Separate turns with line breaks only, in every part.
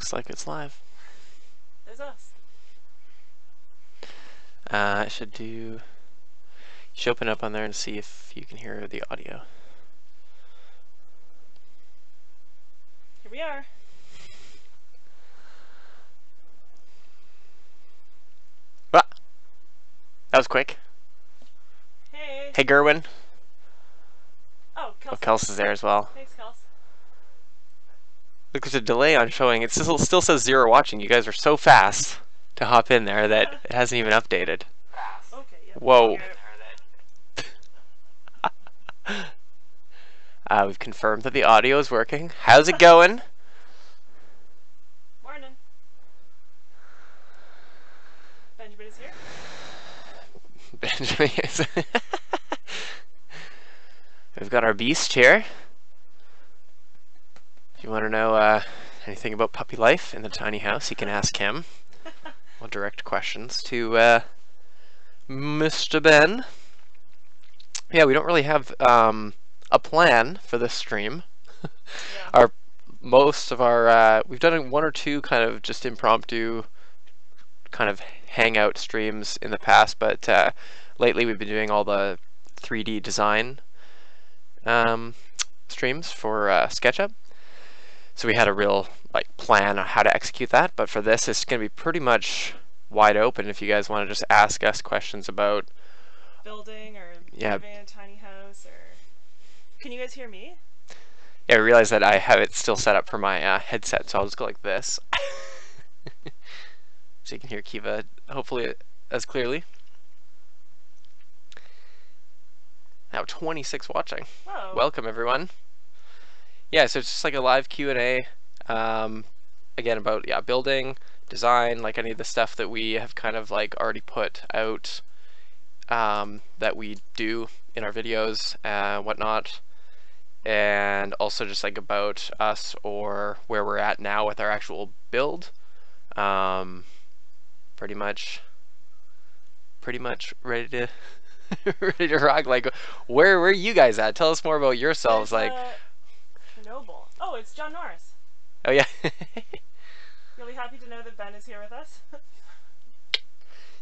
Looks like it's live.
There's us.
I should do. You should open up on there and see if you can hear the audio.
Here we are.
Ah, that was quick.
Hey.
Hey, Gerwin.
Oh, Kels.
Oh, Kels is there as well.
Thanks, Kels.
Look, there's a delay on showing. It still says 0 watching. You guys are so fast to hop in there that it hasn't even updated.
Okay, yep.
Whoa. We've confirmed that the audio is working. How's it going?
Morning. Benjamin is here.
Benjamin is. We've got our beast here. If you want to know anything about puppy life in the tiny house, you can ask him. We'll direct questions to Mr. Ben. Yeah, we don't really have a plan for this stream.
Yeah.
Most of our we've done 1 or 2 kind of just impromptu kind of hangout streams in the past, but lately we've been doing all the 3D design streams for SketchUp. So we had a real plan on how to execute that, but for this it's going to be pretty much wide open if you guys want to just ask us questions about
building or living in a tiny house, or can you guys hear me?
Yeah, I realize that I have it still set up for my headset, so I'll just go like this. So you can hear Kiva hopefully as clearly. Now 26 watching.
Whoa.
Welcome everyone. Yeah, so it's just like a live Q&A again about building, design, like any of the stuff that we have kind of already put out that we do in our videos and whatnot, and also just about us or where we're at now with our actual build. Pretty much ready to ready to rock. Where are you guys at? Tell us more about yourselves.
Chernobyl. Oh, it's John Norris.
Oh yeah.
You'll be happy to know that Ben is here with us.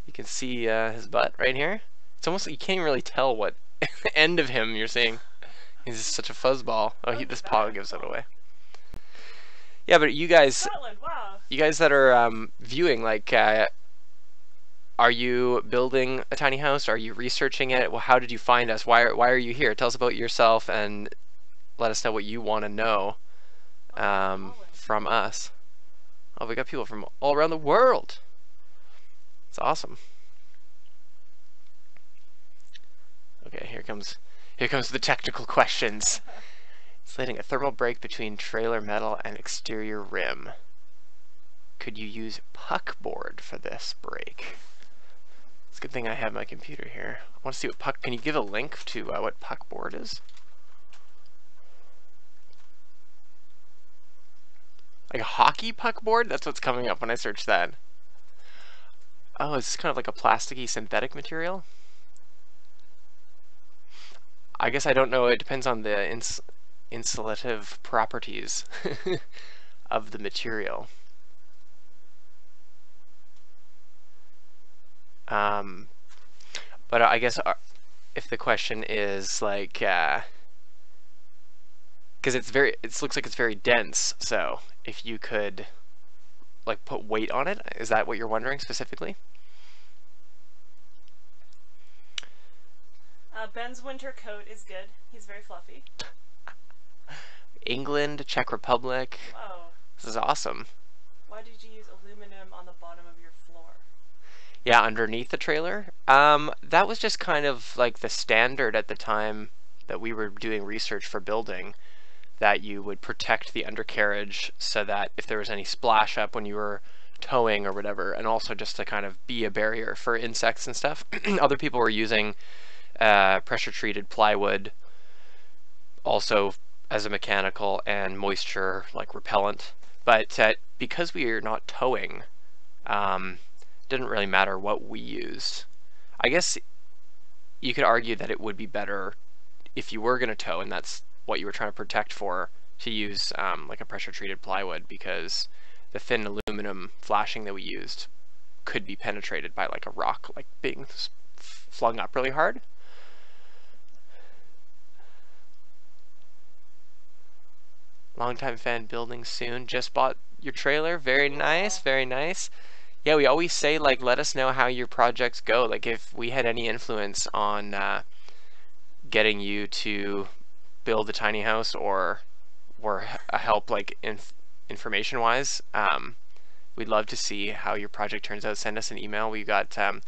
You can see his butt right here. It's almost like you can't even really tell what end of him you're seeing. He's just such a fuzzball. Oh, this paw gives it away. Yeah, but you guys,
Scotland, wow.
You guys that are viewing, are you building a tiny house? Are you researching it? Well, how did you find us? Why are you here? Tell us about yourself and let us know what you want to know from us. Oh, we got people from all around the world. It's awesome. Okay, here comes the technical questions. Slating a thermal break between trailer metal and exterior rim. Could you use puckboard for this break? It's a good thing I have my computer here. I want to see what puck. Can you give a link to what puckboard is? Like a hockey puckboard? That's what's coming up when I search that. Oh, it's kind of like a plasticky synthetic material. I guess I don't know. It depends on the insulative properties of the material. But I guess if the question is because it looks like it's very dense. So if you could put weight on it, is that what you're wondering specifically?
Ben's winter coat is good. He's very fluffy.
England, Czech Republic.
Whoa.
This is awesome.
Why did you use aluminum on the bottom of your floor?
Yeah, underneath the trailer. That was just kind of the standard at the time that we were doing research for building, that you would protect the undercarriage so that if there was any splash up when you were towing or whatever, and also just to kind of be a barrier for insects and stuff. Other people were using pressure treated plywood also as a mechanical and moisture repellent, but because we are not towing, didn't really matter what we used. I guess you could argue that it would be better if you were going to tow and that's what you were trying to protect for, to use a pressure treated plywood, because the thin aluminum flashing that we used could be penetrated by like a rock like being flung up really hard. Longtime fan, building soon. Just bought your trailer. Very nice, very nice. Yeah, we always say, like, let us know how your projects go. Like, if we had any influence on getting you to build a tiny house or a help, like, information-wise, we'd love to see how your project turns out. Send us an email. We got, I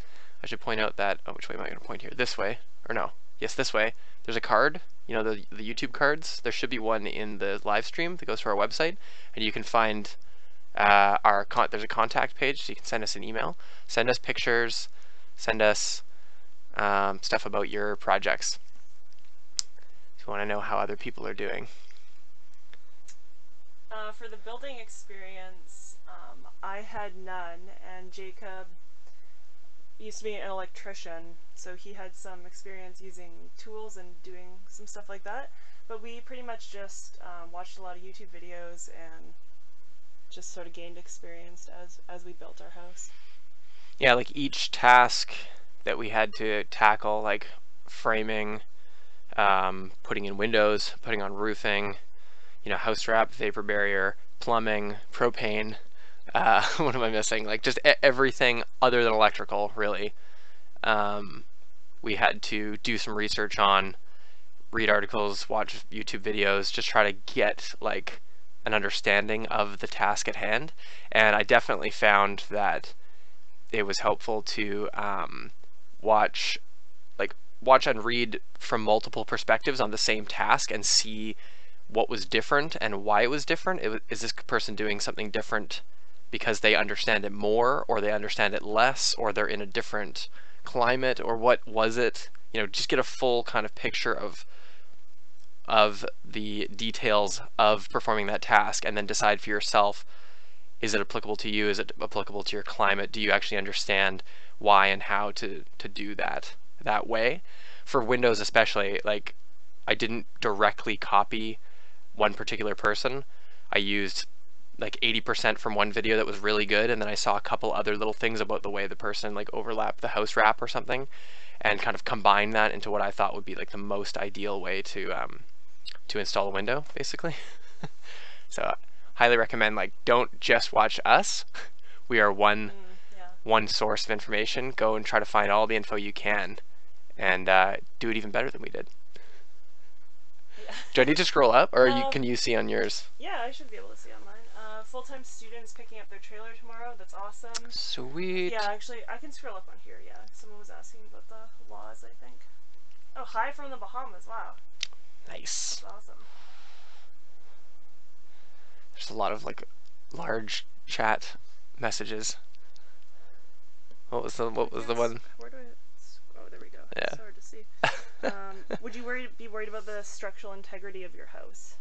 should point out that, oh, which way am I going to point here? This way, or no? Yes, this way. There's a card, you know, the YouTube cards. There should be one in the live stream that goes to our website, and you can find there's a contact page, so you can send us an email, send us pictures, send us stuff about your projects. If you want to know how other people are doing.
For the building experience, I had none, and Jacob used to be an electrician, so he had some experience using tools and doing some stuff like that. But we pretty much just watched a lot of YouTube videos and just sort of gained experience as we built our house.
Yeah, like each task that we had to tackle, like framing, putting in windows, putting on roofing, you know, house wrap, vapor barrier, plumbing, propane. What am I missing? Like just everything other than electrical, really. We had to do some research on, read articles, watch YouTube videos, just try to get like an understanding of the task at hand. And I definitely found that it was helpful to watch and read from multiple perspectives on the same task and see what was different and why it was different. Is this person doing something different because they understand it more, or they understand it less, or they're in a different climate, or what was it? You know, just get a full kind of picture of the details of performing that task, and then decide for yourself, is it applicable to you? Is it applicable to your climate? Do you actually understand why and how to do that way? For Windows especially, like, I didn't directly copy one particular person. I used like 80% from one video that was really good, and then I saw a couple other little things about the way the person like overlapped the house wrap or something, and kind of combine that into what I thought would be like the most ideal way to install a window, basically. So highly recommend, like, don't just watch us. We are one source of information. Go and try to find all the info you can, and do it even better than we did.
Yeah.
Do I need to scroll up, or can you see on yours?
Yeah, I should be able to see on mine. Full-time students picking up their trailer tomorrow. That's awesome.
Sweet.
Yeah, actually, I can scroll up on here. Yeah, someone was asking about the laws, I think. Oh, hi from the Bahamas. Wow.
Nice.
That's awesome.
There's a lot of like large chat messages. What was the one?
Where do I? Oh, there we go.
Yeah.
It's hard to see. Would you be worried about the structural integrity of your house?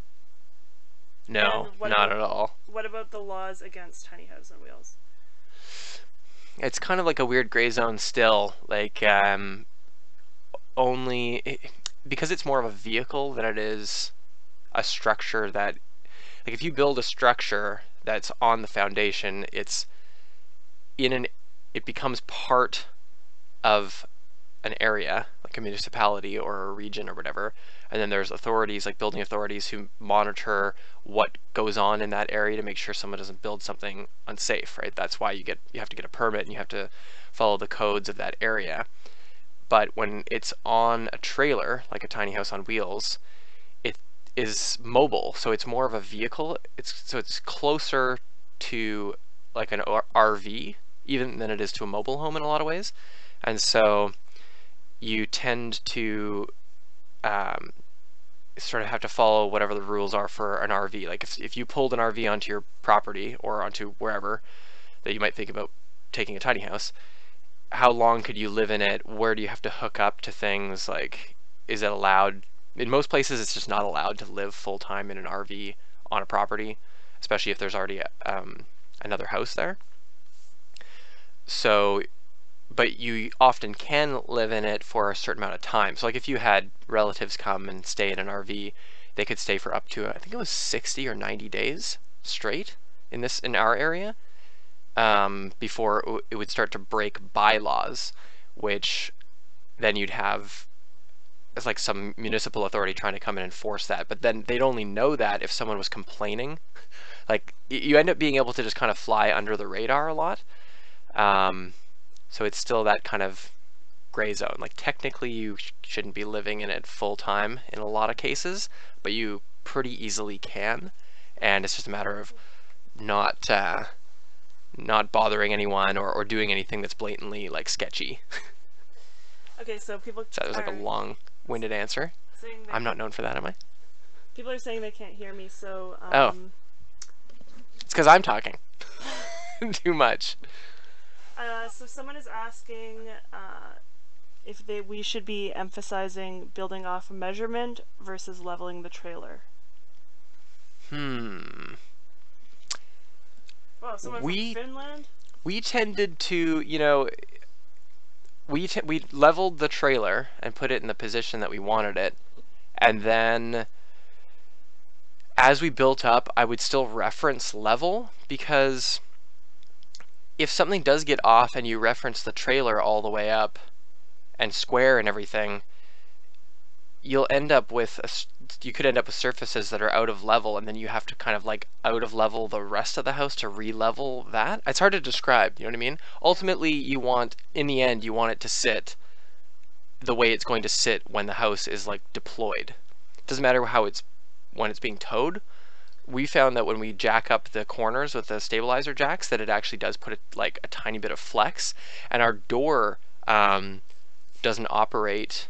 No, not at all.
What about the laws against tiny houses on wheels?
It's kind of like a weird gray zone still. Like because it's more of a vehicle than it is a structure that, like, if you build a structure that's on the foundation, it becomes part of an area, like a municipality or a region or whatever, and then there's authorities, like building authorities, who monitor what goes on in that area to make sure someone doesn't build something unsafe, right? That's why you have to get a permit, and you have to follow the codes of that area. But when it's on a trailer, like a tiny house on wheels, it is mobile, so it's more of a vehicle. It's closer to like an RV even than it is to a mobile home in a lot of ways. And so you tend to sort of have to follow whatever the rules are for an RV. Like if you pulled an RV onto your property or onto wherever that you might think about taking a tiny house, how long could you live in it? Where do you have to hook up to things? Like, is it allowed? In most places, it's just not allowed to live full-time in an RV on a property, especially if there's already another house there. So, but you often can live in it for a certain amount of time. So like if you had relatives come and stay in an RV, they could stay for up to, I think it was 60 or 90 days straight in our area, before it would start to break bylaws, which then you'd have as like some municipal authority trying to come in and enforce that. But then they'd only know that if someone was complaining. Like you end up being able to just kind of fly under the radar a lot. So it's still that kind of gray zone. Like technically you shouldn't be living in it full time in a lot of cases, but you pretty easily can. And it's just a matter of not not bothering anyone or doing anything that's blatantly like sketchy.
Okay, so people
So that was like a long-winded answer. I'm not known for that, am I?
People are saying they can't hear me, so
Oh, it's because I'm talking too much.
So someone is asking if we should be emphasizing building off measurement versus leveling the trailer. Well, someone from Finland.
We tended to, you know, we leveled the trailer and put it in the position that we wanted it, and then as we built up, I would still reference level, because if something does get off and you reference the trailer all the way up and square and everything, you'll end up with you could end up with surfaces that are out of level, and then you have to kind of like out of level the rest of the house to re-level that. It's hard to describe, you know what I mean? Ultimately, you want, in the end, you want it to sit the way it's going to sit when the house is like deployed. It doesn't matter when it's being towed. We found that when we jack up the corners with the stabilizer jacks, that it actually does put like a tiny bit of flex, and our door doesn't operate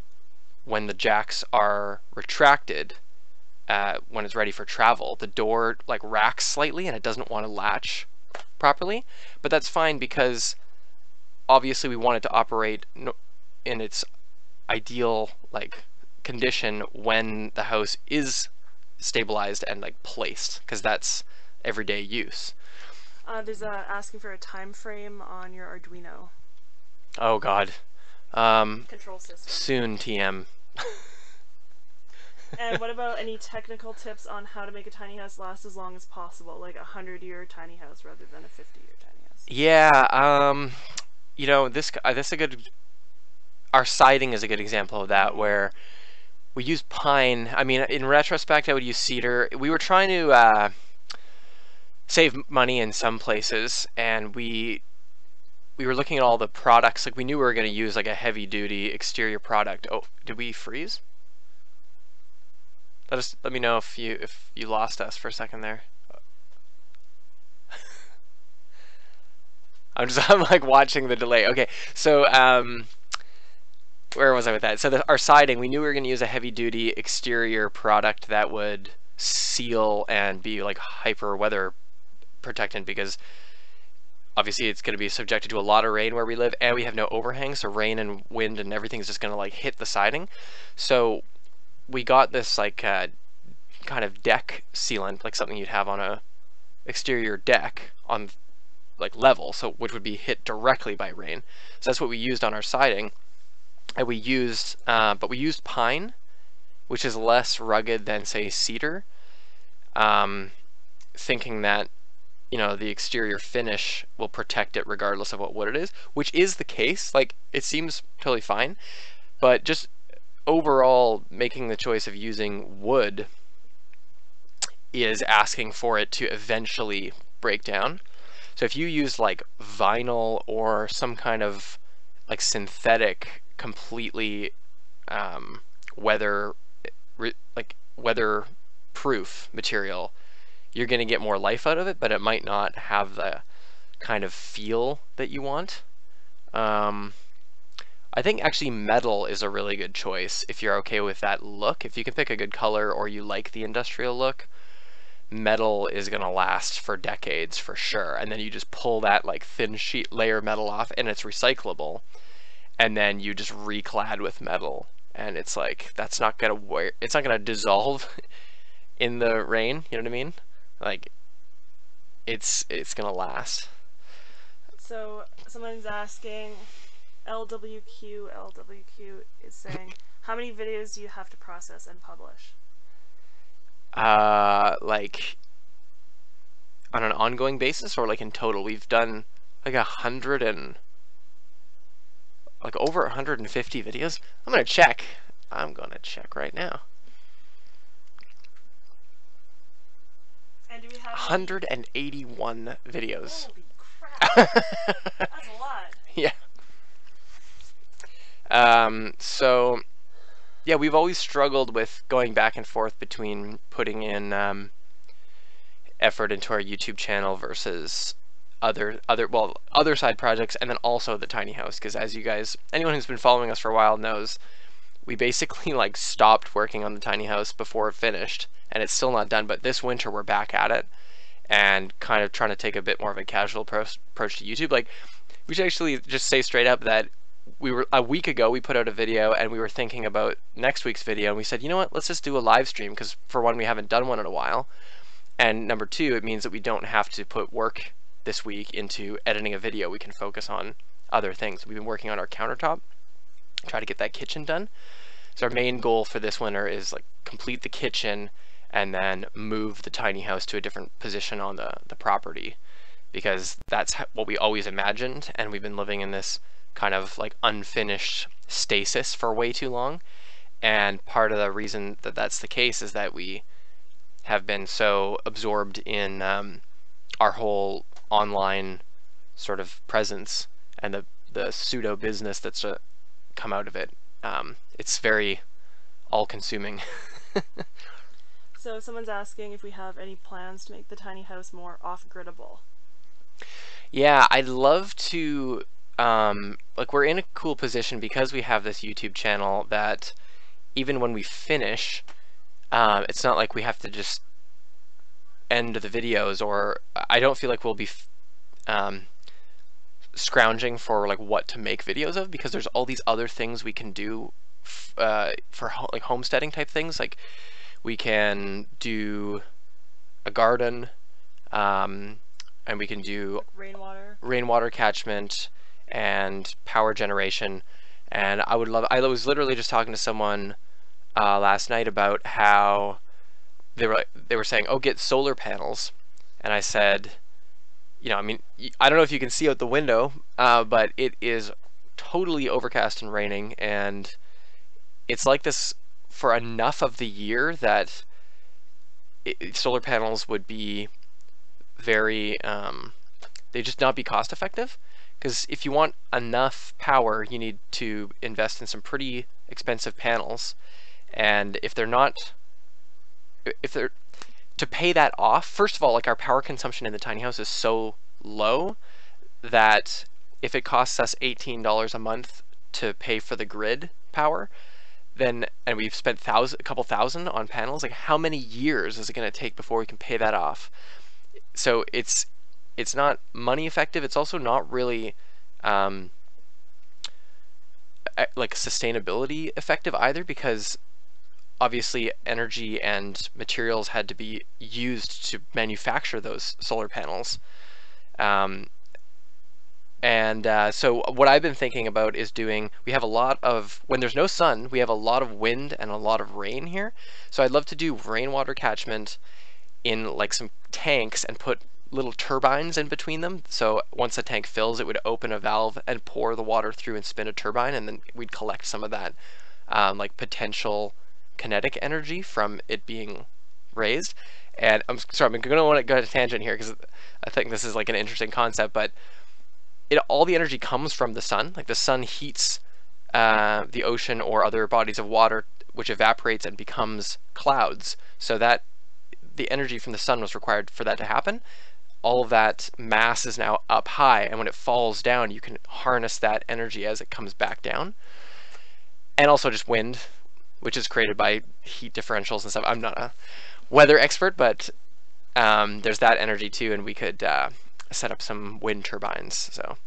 when the jacks are retracted. When it's ready for travel, the door like racks slightly and it doesn't want to latch properly, but that's fine because obviously we want it to operate in its ideal like condition when the house is stabilized and like placed, because that's everyday use.
There's asking for a time frame on your Arduino.
Oh God.
Control system.
Soon, TM.
And what about any technical tips on how to make a tiny house last as long as possible, like a 100-year tiny house rather than a 50-year tiny house?
Yeah, you know, this is a good. Our siding is a good example of that, where we use pine. I mean, in retrospect, I would use cedar. We were trying to save money in some places, and we were looking at all the products. Like we knew we were going to use like a heavy-duty exterior product. Oh, did we freeze? Let me know if you lost us for a second there. I'm like watching the delay. Okay, so where was I with that? So our siding, we knew we were going to use a heavy-duty exterior product that would seal and be like hyper weather protectant, because obviously it's going to be subjected to a lot of rain where we live, and we have no overhang, so rain and wind and everything is just going to like hit the siding. So we got this like kind of deck sealant, like something you'd have on a exterior deck on like level, so which would be hit directly by rain. So that's what we used on our siding, and we used but we used pine, which is less rugged than say cedar, thinking that, you know, the exterior finish will protect it regardless of what wood it is, which is the case. Like it seems totally fine, but just overall making the choice of using wood is asking for it to eventually break down. So if you use like vinyl or some kind of like synthetic, completely weather proof material, you're going to get more life out of it, but it might not have the kind of feel that you want. I think actually metal is a really good choice if you're okay with that look. If you can pick a good color or you like the industrial look, metal is going to last for decades for sure. And then you just pull that like thin sheet layer metal off, and it's recyclable, and then you just reclad with metal, and it's like that's not going to wear, it's not going to dissolve in the rain, you know what I mean? Like it's going to last.
So someone's asking, LWQ is saying, how many videos do you have to process and publish?
Like on an ongoing basis, or like in total? We've done like like over 150 videos. I'm gonna check. I'm gonna check right now.
And do we have
181 videos.
Holy crap! That's a lot.
Yeah. So yeah, we've always struggled with going back and forth between putting in effort into our YouTube channel versus other side projects, and then also the tiny house, because as you guys, anyone who's been following us for a while knows, we basically like stopped working on the tiny house before it finished, and it's still not done, but this winter we're back at it and kind of trying to take a bit more of a casual approach to YouTube. Like, we should actually just say straight up that a week ago we put out a video and we were thinking about next week's video, and we said, you know what, let's just do a live stream, because for one, we haven't done one in a while, and number two, it means that we don't have to put work this week into editing a video. We can focus on other things. We've been working on our countertop, try to get that kitchen done. So our main goal for this winter is like complete the kitchen and then move the tiny house to a different position on the property, because that's what we always imagined, and we've been living in this kind of like unfinished stasis for way too long. And part of the reason that that's the case is that we have been so absorbed in our whole online sort of presence and the pseudo business that's come out of it. It's very all-consuming.
So someone's asking if we have any plans to make the tiny house more off-griddable.
Yeah, I'd love to, like, we're in a cool position because we have this YouTube channel that even when we finish, it's not like we have to just end the videos, or I don't feel like we'll be scrounging for like what to make videos of, because there's all these other things we can do for like homesteading type things. Like, we can do a garden, and we can do rainwater catchment and power generation. And I was literally just talking to someone last night about how they were saying, oh, get solar panels. And I said, you know, I mean, I don't know if you can see out the window, but it is totally overcast and raining, and it's like this for enough of the year that solar panels would be very, they just not be cost effective. Because if you want enough power, you need to invest in some pretty expensive panels, and if they're to pay that off, first of all, like, our power consumption in the tiny house is so low that if it costs us $18 a month to pay for the grid power, then, and we've spent a couple thousand on panels, like, how many years is it going to take before we can pay that off? So it's not money effective. It's also not really like sustainability effective either, because obviously energy and materials had to be used to manufacture those solar panels. So what I've been thinking about is we have a lot of, when there's no sun, we have a lot of wind and a lot of rain here. So I'd love to do rainwater catchment in like some tanks and put little turbines in between them. So once the tank fills, it would open a valve and pour the water through and spin a turbine, and then we'd collect some of that like potential kinetic energy from it being raised. And I'm sorry, I'm going to want to go on a tangent here because I think this is like an interesting concept, but all the energy comes from the sun. Like, the sun heats the ocean or other bodies of water, which evaporates and becomes clouds. So that the energy from the sun was required for that to happen. All of that mass is now up high, and when it falls down, you can harness that energy as it comes back down. And also just wind, which is created by heat differentials and stuff. I'm not a weather expert, but there's that energy too, and we could set up some wind turbines. So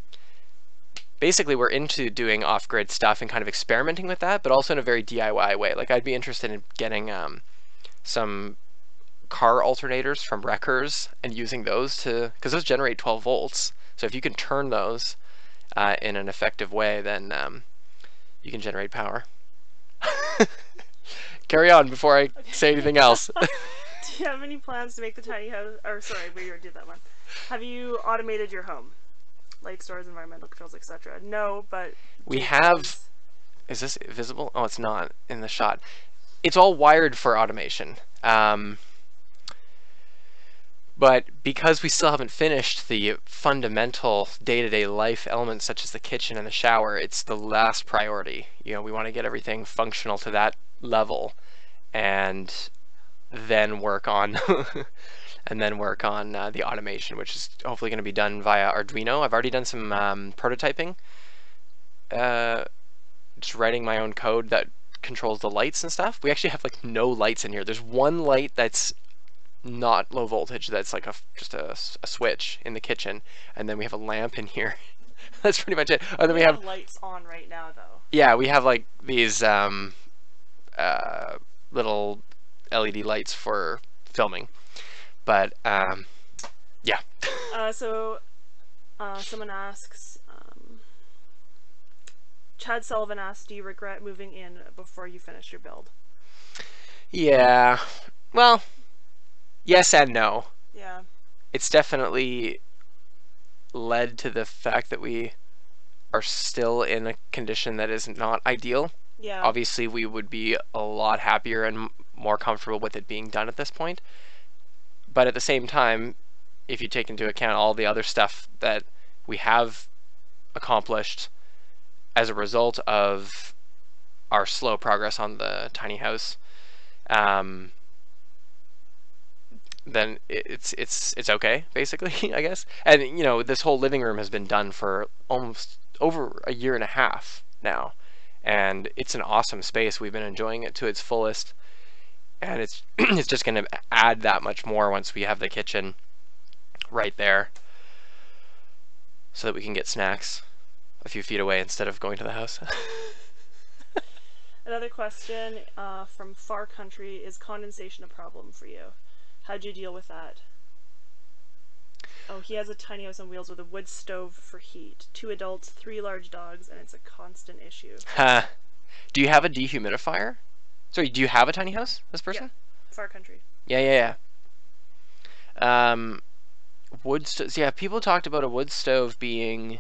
basically we're into doing off-grid stuff and kind of experimenting with that, but also in a very DIY way. Like, I'd be interested in getting some car alternators from wreckers and using those because those generate 12 volts. So if you can turn those in an effective way, then you can generate power. Carry on before I say anything else.
Do you have any plans to make the tiny house? Or sorry, we already did that one. Have you automated your home? Light stores, environmental controls, etc. No, but
We
Jake
have.
says,
Is this visible? Oh, it's not in the shot. It's all wired for automation. But because we still haven't finished the fundamental day-to-day life elements such as the kitchen and the shower, it's the last priority. You know, we want to get everything functional to that level and then work on the automation, which is hopefully going to be done via Arduino. I've already done some prototyping, just writing my own code that controls the lights and stuff. We actually have like no lights in here. There's one light that's not low voltage, that's like just a switch in the kitchen, and then we have a lamp in here. That's pretty much it. And then we have
lights on right now though.
Yeah, we have like these little LED lights for filming, but yeah.
Someone asks, Chad Sullivan asks, do you regret moving in before you finish your build?
Yeah, well, yes and no.
Yeah.
It's definitely led to the fact that we are still in a condition that is not ideal.
Yeah.
Obviously, we would be a lot happier and more comfortable with it being done at this point. But at the same time, if you take into account all the other stuff that we have accomplished as a result of our slow progress on the tiny house, then it's okay, basically, I guess. And you know, this whole living room has been done for almost over a year and a half now, and it's an awesome space. We've been enjoying it to its fullest, and it's it's just going to add that much more once we have the kitchen right there, so that we can get snacks a few feet away instead of going to the house.
Another question from Far Country: is condensation a problem for you? How'd you deal with that? Oh, he has a tiny house on wheels with a wood stove for heat. 2 adults, 3 large dogs, and it's a constant issue.
Do you have a dehumidifier? Sorry, do you have a tiny house, this person?
Yeah, Far Country.
Yeah. Wood stoves. Yeah, people talked about a wood stove being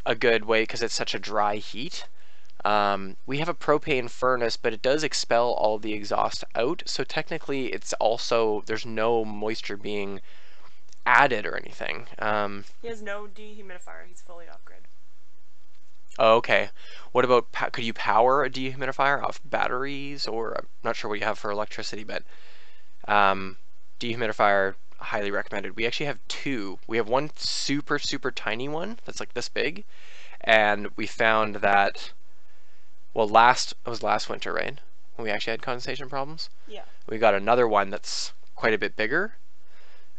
a good way because it's such a dry heat. We have a propane furnace, but it does expel all the exhaust out, so technically it's also, there's no moisture being added or anything.
He has no dehumidifier. He's fully off-grid.
Oh, okay. What about, could you power a dehumidifier off batteries, or I'm not sure what you have for electricity, but dehumidifier, highly recommended. We actually have 2. We have one super tiny one that's like this big, and we found that, well, it was last winter, right, when we actually had condensation problems?
Yeah.
We got another one that's quite a bit bigger.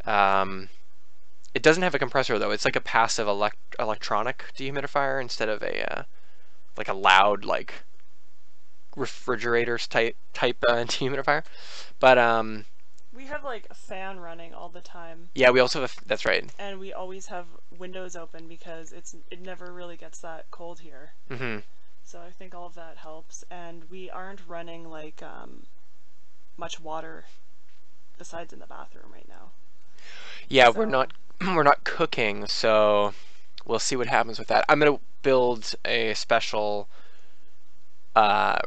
It doesn't have a compressor though. It's like a passive electronic dehumidifier instead of a like a loud, like refrigerators type dehumidifier. But
we have like a fan running all the time.
Yeah, we also have that's right.
And we always have windows open because it never really gets that cold here.
Mm-hmm.
So I think all of that helps, and we aren't running like much water besides in the bathroom right now.
Yeah, so we're not cooking, so we'll see what happens with that. I'm gonna build a special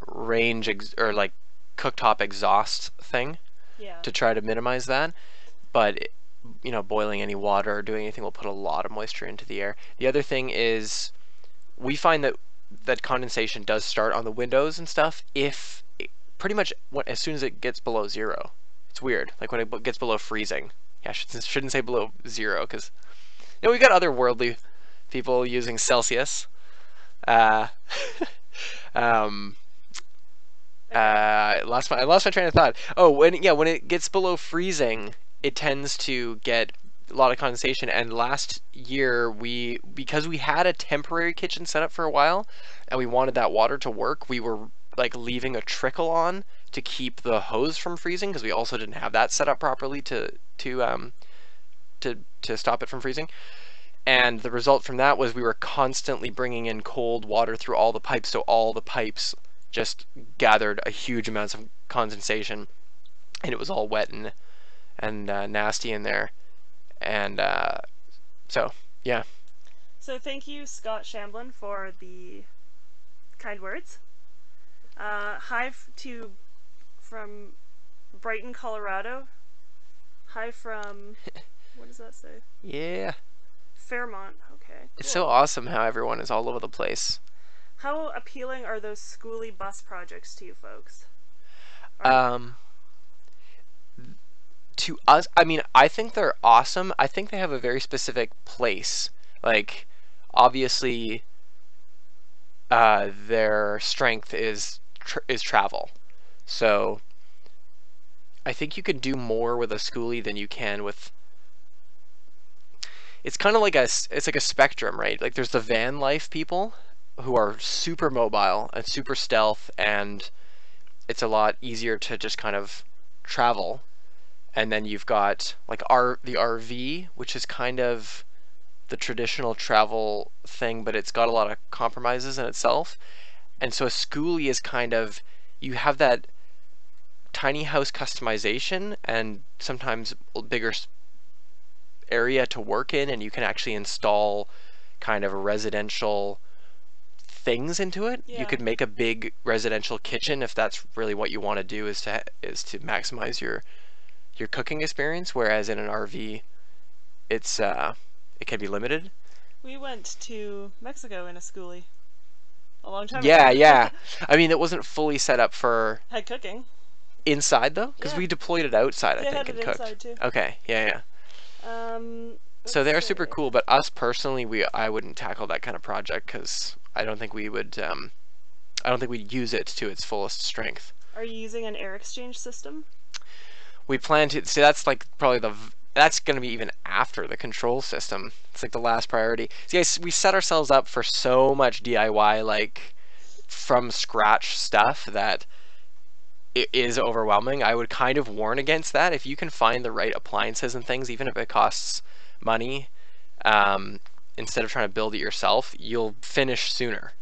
range or like cooktop exhaust thing, to try to minimize that. But you know, boiling any water or doing anything will put a lot of moisture into the air. The other thing is, we find that condensation does start on the windows and stuff if pretty much as soon as it gets below 0. It's weird, like when it gets below freezing. Yeah, I shouldn't say below 0, because you know, we got other worldly people using Celsius. I lost my train of thought. Oh, when it gets below freezing, it tends to get a lot of condensation. And last year, because we had a temporary kitchen set up for a while, and we wanted that water to work, we were like leaving a trickle on to keep the hose from freezing, because we also didn't have that set up properly to stop it from freezing. And the result from that was we were constantly bringing in cold water through all the pipes, so all the pipes just gathered a huge amounts of condensation. and it was all wet and nasty in there. And so yeah.
So thank you, Scott Shamblin, for the kind words. Hi to from Brighton, Colorado. Hi from, what does that say?
Yeah.
Fairmont. Okay, cool.
It's so awesome how everyone is all over the place.
How appealing are those schooly bus projects to you folks?
To us, I mean, I think they're awesome. I think they have a very specific place. Like, obviously, their strength is travel. So I think you can do more with a schoolie than you can with. It's kind of like it's like a spectrum, right? Like there's the van life people who are super mobile and super stealth, and it's a lot easier to just kind of travel. And then you've got like the RV, which is kind of the traditional travel thing, but it's got a lot of compromises in itself. And so a schoolie is kind of, you have that tiny house customization and sometimes a bigger area to work in, and you can actually install kind of residential things into it.
Yeah.
You could make a big residential kitchen if that's really what you want to do, is to maximize your cooking experience, whereas in an RV it can be limited.
We went to Mexico in a schoolie a long time
Yeah,
ago.
yeah. I mean, it wasn't fully set up for
Had cooking.
inside though, because
Yeah.
we deployed it outside, I
They
think,
had
and
it
cooked.
inside too.
Okay, yeah, yeah. So they're super cool, but us personally, I wouldn't tackle that kind of project because I don't think we would. I don't think we'd use it to its fullest strength.
Are you using an air exchange system?
We plan to. See, that's like probably that's going to be even after the control system. It's like the last priority. See, we set ourselves up for so much DIY, like from scratch stuff, that it is overwhelming. I would kind of warn against that. If you can find the right appliances and things, even if it costs money, instead of trying to build it yourself, you'll finish sooner.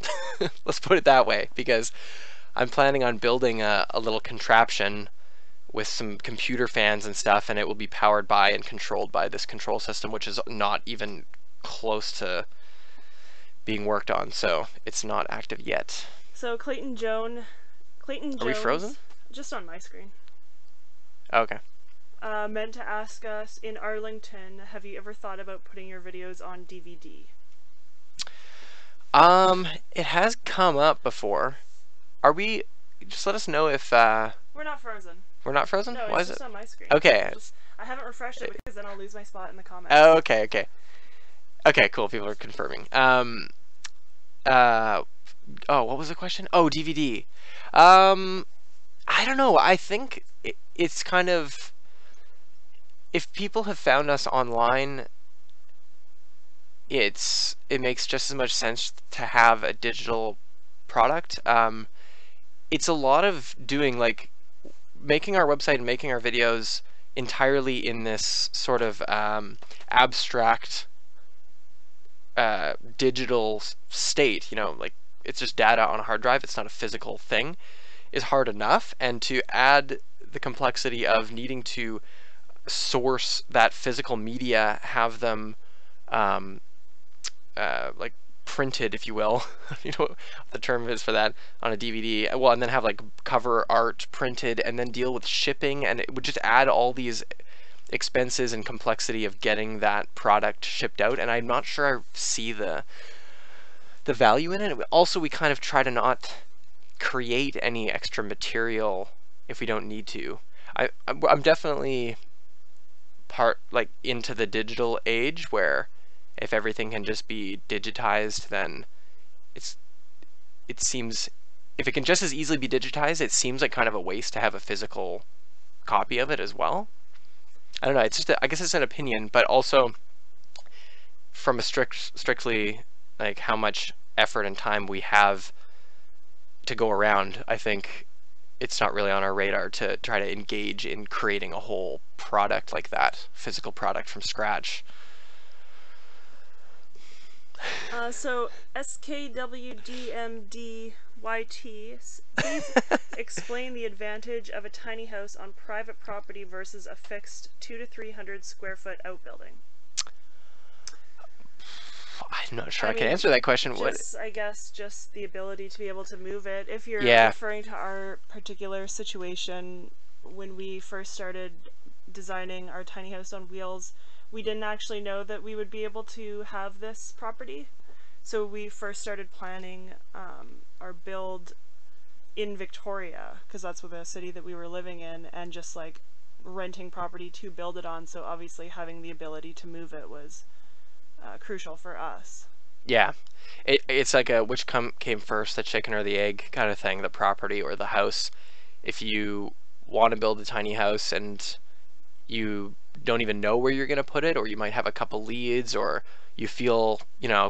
Let's put it that way, because I'm planning on building a little contraption with some computer fans and stuff, and it will be powered by and controlled by this control system, which is not even close to being worked on, so it's not active yet.
So Clayton Jones.
Are we frozen?
Just on my screen.
Okay.
Meant to ask us, in Arlington, have you ever thought about putting your videos on DVD?
It has come up before. Are we? Just let us know if
We're not frozen.
we're not frozen.
No,
Why
it's
is
just
it?
on my screen.
Okay.
I haven't refreshed it because then I'll lose my spot in the comments.
Oh, okay, okay. Okay, cool. People are confirming. Oh, what was the question? Oh, DVD. I don't know. I think it's kind of, if people have found us online, it makes just as much sense to have a digital product. It's a lot of doing, like, making our website and making our videos entirely in this sort of abstract digital state, like it's just data on a hard drive, it's not a physical thing, is hard enough. And to add the complexity of needing to source that physical media, have them like printed, if you will, you know what the term is for that, on a DVD, well, and then have like cover art printed, and then deal with shipping, and it would just add all these expenses and complexity of getting that product shipped out, and I'm not sure I see the value in it. Also, we kind of try to not create any extra material if we don't need to. I'm definitely like into the digital age, where if everything can just be digitized, then it seems, if it can just as easily be digitized, it seems like kind of a waste to have a physical copy of it as well. I don't know, it's just I guess it's an opinion, but also from a strictly like how much effort and time we have to go around, I think it's not really on our radar to try to engage in creating a whole product like that, physical product from scratch.
So SKWDMDYT, please explain the advantage of a tiny house on private property versus a fixed 200 to 300 square foot outbuilding.
I'm not sure
I
I can
mean,
answer that question. What?
just, I guess, just the ability to be able to move it. If you're
Yeah,
referring to our particular situation, when we first started designing our tiny house on wheels, we didn't actually know that we would be able to have this property. So we first started planning our build in Victoria, because that's what the city that we were living in, and just like renting property to build it on. So obviously having the ability to move it was crucial for us.
yeah. It's like a came first, the chicken or the egg kind of thing, the property or the house. If you want to build a tiny house and you don't even know where you're going to put it, or you might have a couple leads, or you feel,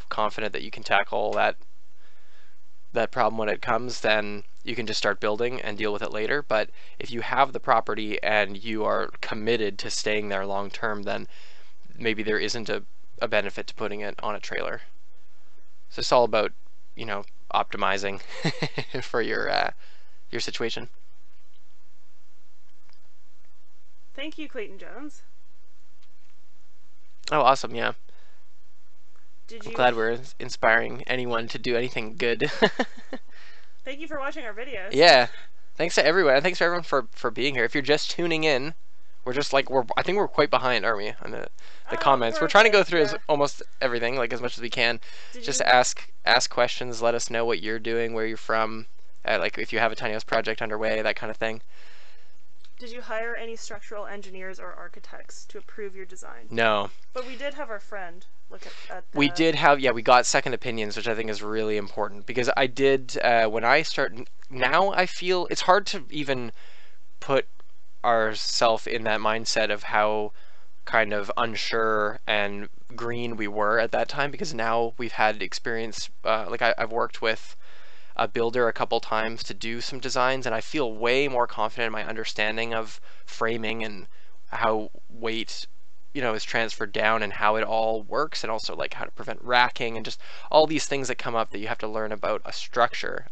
confident that you can tackle that problem when it comes, then you can just start building and deal with it later. But if you have the property and you are committed to staying there long term, then maybe there isn't a benefit to putting it on a trailer. So it's all about, optimizing for your situation.
Thank you, Clayton Jones.
Oh, awesome! Yeah,
Did
I'm
you?
glad we're inspiring anyone to do anything good.
Thank you for watching our videos.
Yeah, thanks to everyone. And thanks for everyone for being here. If you're just tuning in, we're just like I think we're quite behind, aren't we? On the comments.
We're
We're trying to
okay.
go through
Yeah.
almost everything, like as much as we can.
Did
Just
you?
ask questions. Let us know what you're doing, where you're from, like if you have a tiny house project underway, that kind of thing.
Did you hire any structural engineers or architects to approve your design?
No,
But we did have our friend look at
we
the.
did have, yeah, we got second opinions, which I think is really important because I did when I start. Now I feel it's hard to even put ourself in that mindset of how kind of unsure and green we were at that time, because now we've had experience, like I've worked with a builder a couple times to do some designs, and I feel way more confident in my understanding of framing and how weight, is transferred down and how it all works, and also like how to prevent racking and just all these things that come up that you have to learn about a structure.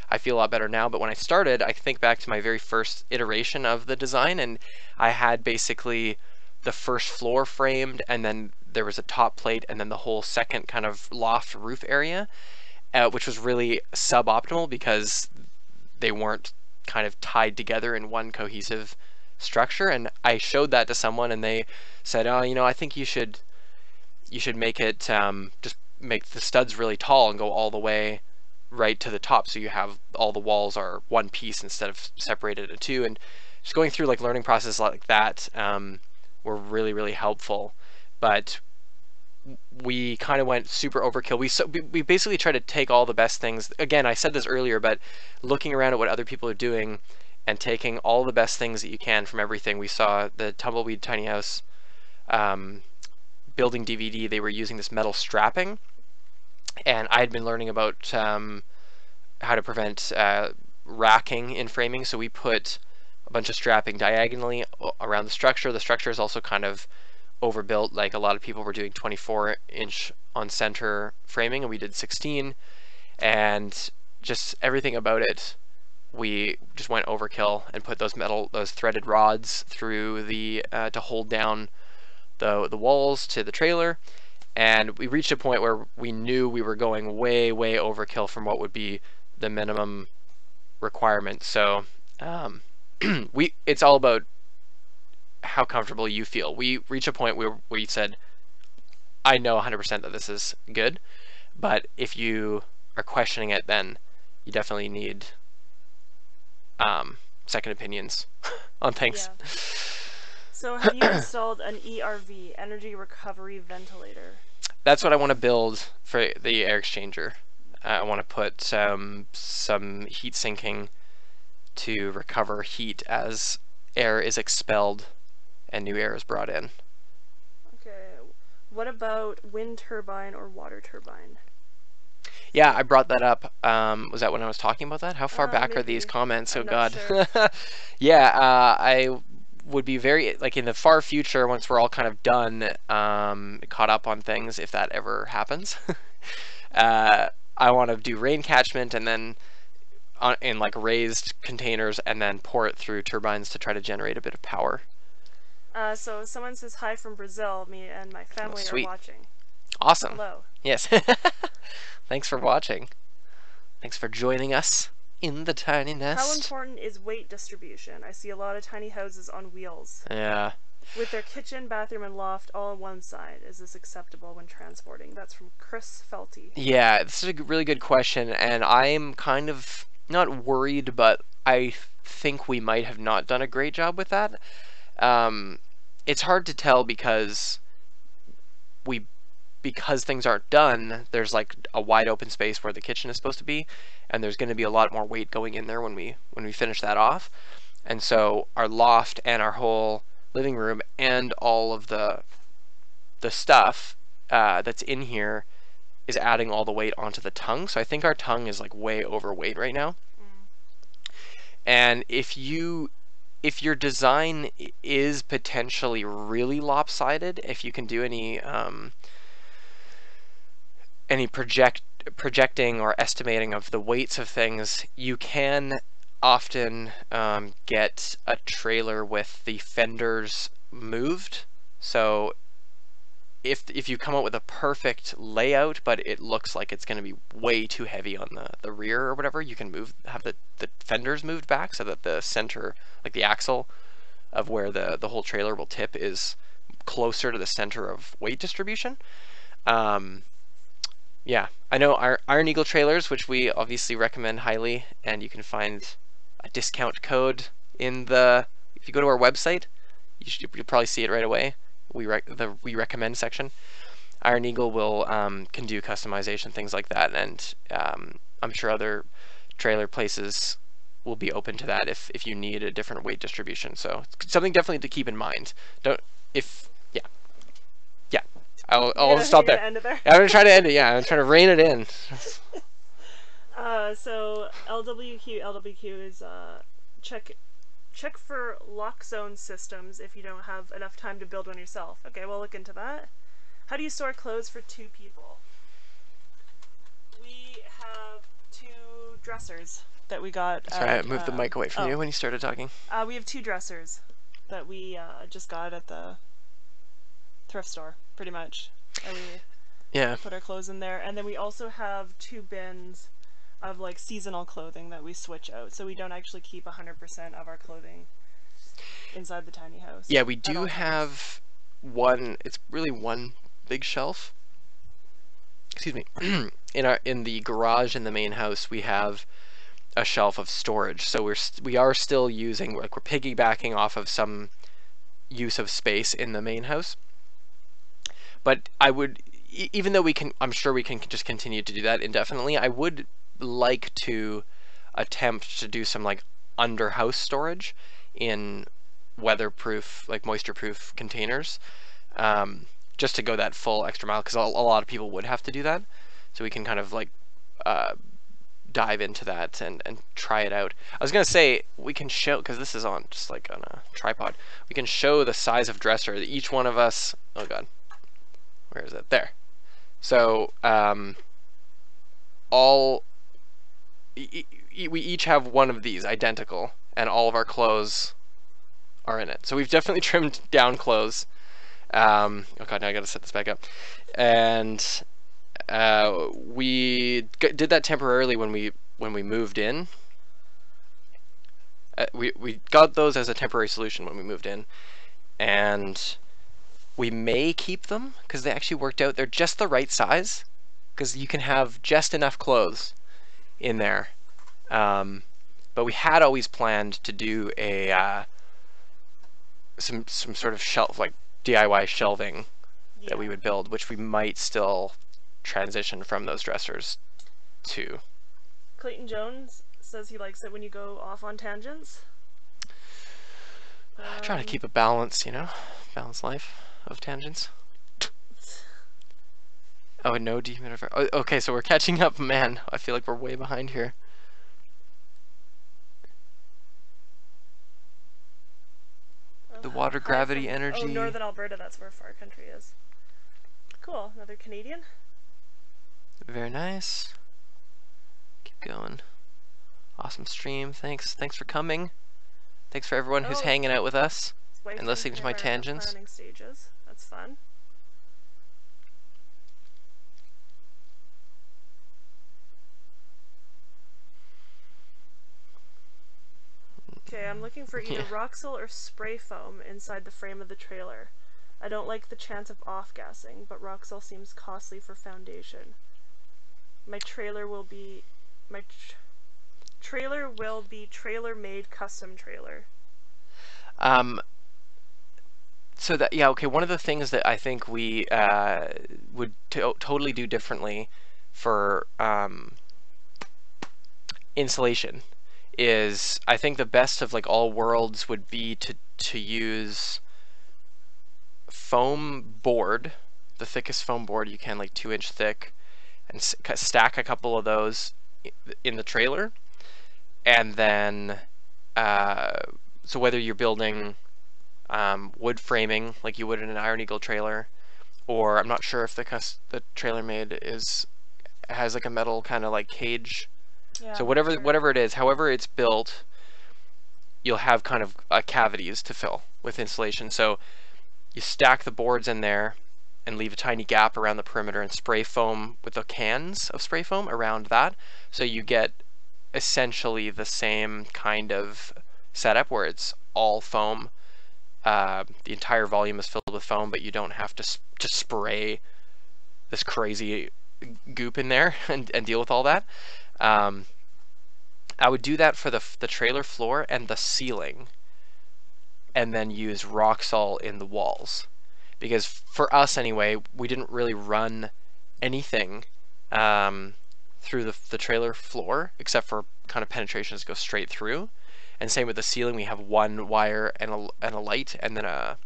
I feel a lot better now, but when I started, I think back to my very first iteration of the design, and I had basically the first floor framed, and then there was a top plate, and then the whole second kind of loft roof area, which was really suboptimal because they weren't kind of tied together in one cohesive structure. And I showed that to someone, and they said, "Oh, I think you should make it just make the studs really tall and go all the way right to the top, so you have all the walls are one piece instead of separated into two." And just going through like learning process like that were really really helpful. But we kind of went super overkill. We basically tried to take all the best things. Again, I said this earlier, but looking around at what other people are doing and taking all the best things that you can from everything. We saw the Tumbleweed Tiny House um, building DVD. They were using this metal strapping, and I had been learning about how to prevent racking in framing. So we put a bunch of strapping diagonally around the structure. The structure is also kind of overbuilt. Like a lot of people were doing 24-inch on center framing, and we did 16, and just everything about it, we just went overkill and put those threaded rods through the to hold down the walls to the trailer. And we reached a point where we knew we were going way overkill from what would be the minimum requirement. So it's all about how comfortable you feel. We reach a point where we said, I know 100% that this is good, but if you are questioning it, then you definitely need second opinions on things.
Yeah. So have you installed an ERV, energy recovery ventilator?
That's what I want to build for the air exchanger. I want to put some heat sinking to recover heat as air is expelled and new air is brought in.
Okay. What about wind turbine or water turbine?
Yeah, I brought that up. Was that when I was talking about that? How far back are these
Maybe.
comments? Oh
I'm not
God.
sure.
Yeah, I would be very, like in the far future, once we're all kind of done, caught up on things, if that ever happens. I want to do rain catchment and then in like raised containers and then pour it through turbines to try to generate a bit of power.
So someone says hi from Brazil. Me and my
Oh,
family are
sweet.
watching.
Awesome.
Hello.
Yes. Thanks for watching. Thanks for joining us in the tiny nest.
How important is weight distribution? I see a lot of tiny houses on wheels.
Yeah.
With their kitchen, bathroom, and loft all on one side. Is this acceptable when transporting? That's from Chris Felty.
Yeah, this is a really good question, and I'm kind of not worried, but I think we might have not done a great job with that. It's hard to tell because things aren't done. There's like a wide open space where the kitchen is supposed to be, and there's going to be a lot more weight going in there when we finish that off. And so our loft and our whole living room and all of the stuff that's in here is adding all the weight onto the tongue. So I think our tongue is like way overweight right now. And if your design is potentially really lopsided, if you can do any projecting or estimating of the weights of things, you can often get a trailer with the fenders moved. So if you come up with a perfect layout, but it looks like it's going to be way too heavy on the rear or whatever, you can have the fenders moved back so that the center, like the axle of where the whole trailer will tip, is closer to the center of weight distribution. Yeah, I know our Iron Eagle trailers, which we obviously recommend highly, and you can find a discount code if you go to our website, you'll probably see it right away. We recommend section. Iron Eagle can do customization, things like that, and I'm sure other trailer places will be open to that if you need a different weight distribution. So it's something definitely to keep in mind. Yeah. I'll stop there.
End it there.
Yeah, I'm gonna try to end it. Yeah, I'm trying to rein it in.
So LWQ is check for lock zone systems if you don't have enough time to build one yourself. Okay, we'll look into that. How do you store clothes for 2 people? We have 2 dressers that we got.
Sorry, I moved the mic away from you when you started talking.
We have 2 dressers that we just got at the thrift store, pretty much. And we put our clothes in there. And then we also have 2 bins of like seasonal clothing that we switch out, so we don't actually keep 100% of our clothing inside the tiny house.
Yeah, we do have one. It's really one big shelf. Excuse me. in the garage in the main house, we have a shelf of storage. So we are still using, like, we're piggybacking off of some use of space in the main house. But I would, even though I'm sure we can just continue to do that indefinitely, I would like to attempt to do some like under house storage in weatherproof, like moisture-proof containers, just to go that full extra mile, because a lot of people would have to do that. So we can kind of like dive into that and try it out. I was gonna say we can show, because this is on just like on a tripod, we can show the size of dresser that each one of us, oh god, where is it? There. So we each have one of these identical, and all of our clothes are in it. So we've definitely trimmed down clothes. Oh god, now I gotta set this back up. And we did that temporarily when we moved in. We got those as a temporary solution when we moved in, and we may keep them because they actually worked out. They're just the right size, because you can have just enough clothes in there. But we had always planned to do a some sort of shelf, like DIY shelving, that we would build, which we might still transition from those dressers to.
Clayton Jones says he likes it when you go off on tangents.
I try to keep a balance, balanced life of tangents. Oh, no dehumidifier. Oh, okay, so we're catching up. Man, I feel like we're way behind here. The water gravity energy.
Oh, Northern Alberta, that's where Far Country is. Cool, another Canadian.
Very nice. Keep going. Awesome stream. Thanks for coming. Thanks for everyone who's hanging out with us and listening to my tangents.
Planning stages. That's fun. Okay, I'm looking for either Roxol or spray foam inside the frame of the trailer. I don't like the chance of off-gassing, but Roxol seems costly for foundation. My trailer will be... trailer will be trailer-made custom trailer.
So that, yeah, okay, one of the things that I think we would totally do differently for insulation is, I think the best of like all worlds would be to use foam board, the thickest foam board you can, like 2-inch thick, and stack a couple of those in the trailer. And then so whether you're building wood framing like you would in an Iron Eagle trailer, or I'm not sure if the trailer made has like a metal kind of like cage. Yeah, so whatever it is, however it's built, you'll have kind of cavities to fill with insulation. So you stack the boards in there and leave a tiny gap around the perimeter and spray foam with the cans of spray foam around that. So you get essentially the same kind of setup where it's all foam. The entire volume is filled with foam, but you don't have to spray this crazy goop in there and deal with all that. I would do that for the trailer floor and the ceiling, and then use Roxol in the walls. Because for us anyway, we didn't really run anything through the trailer floor except for kind of penetrations go straight through. And same with the ceiling, we have one wire and a light and then a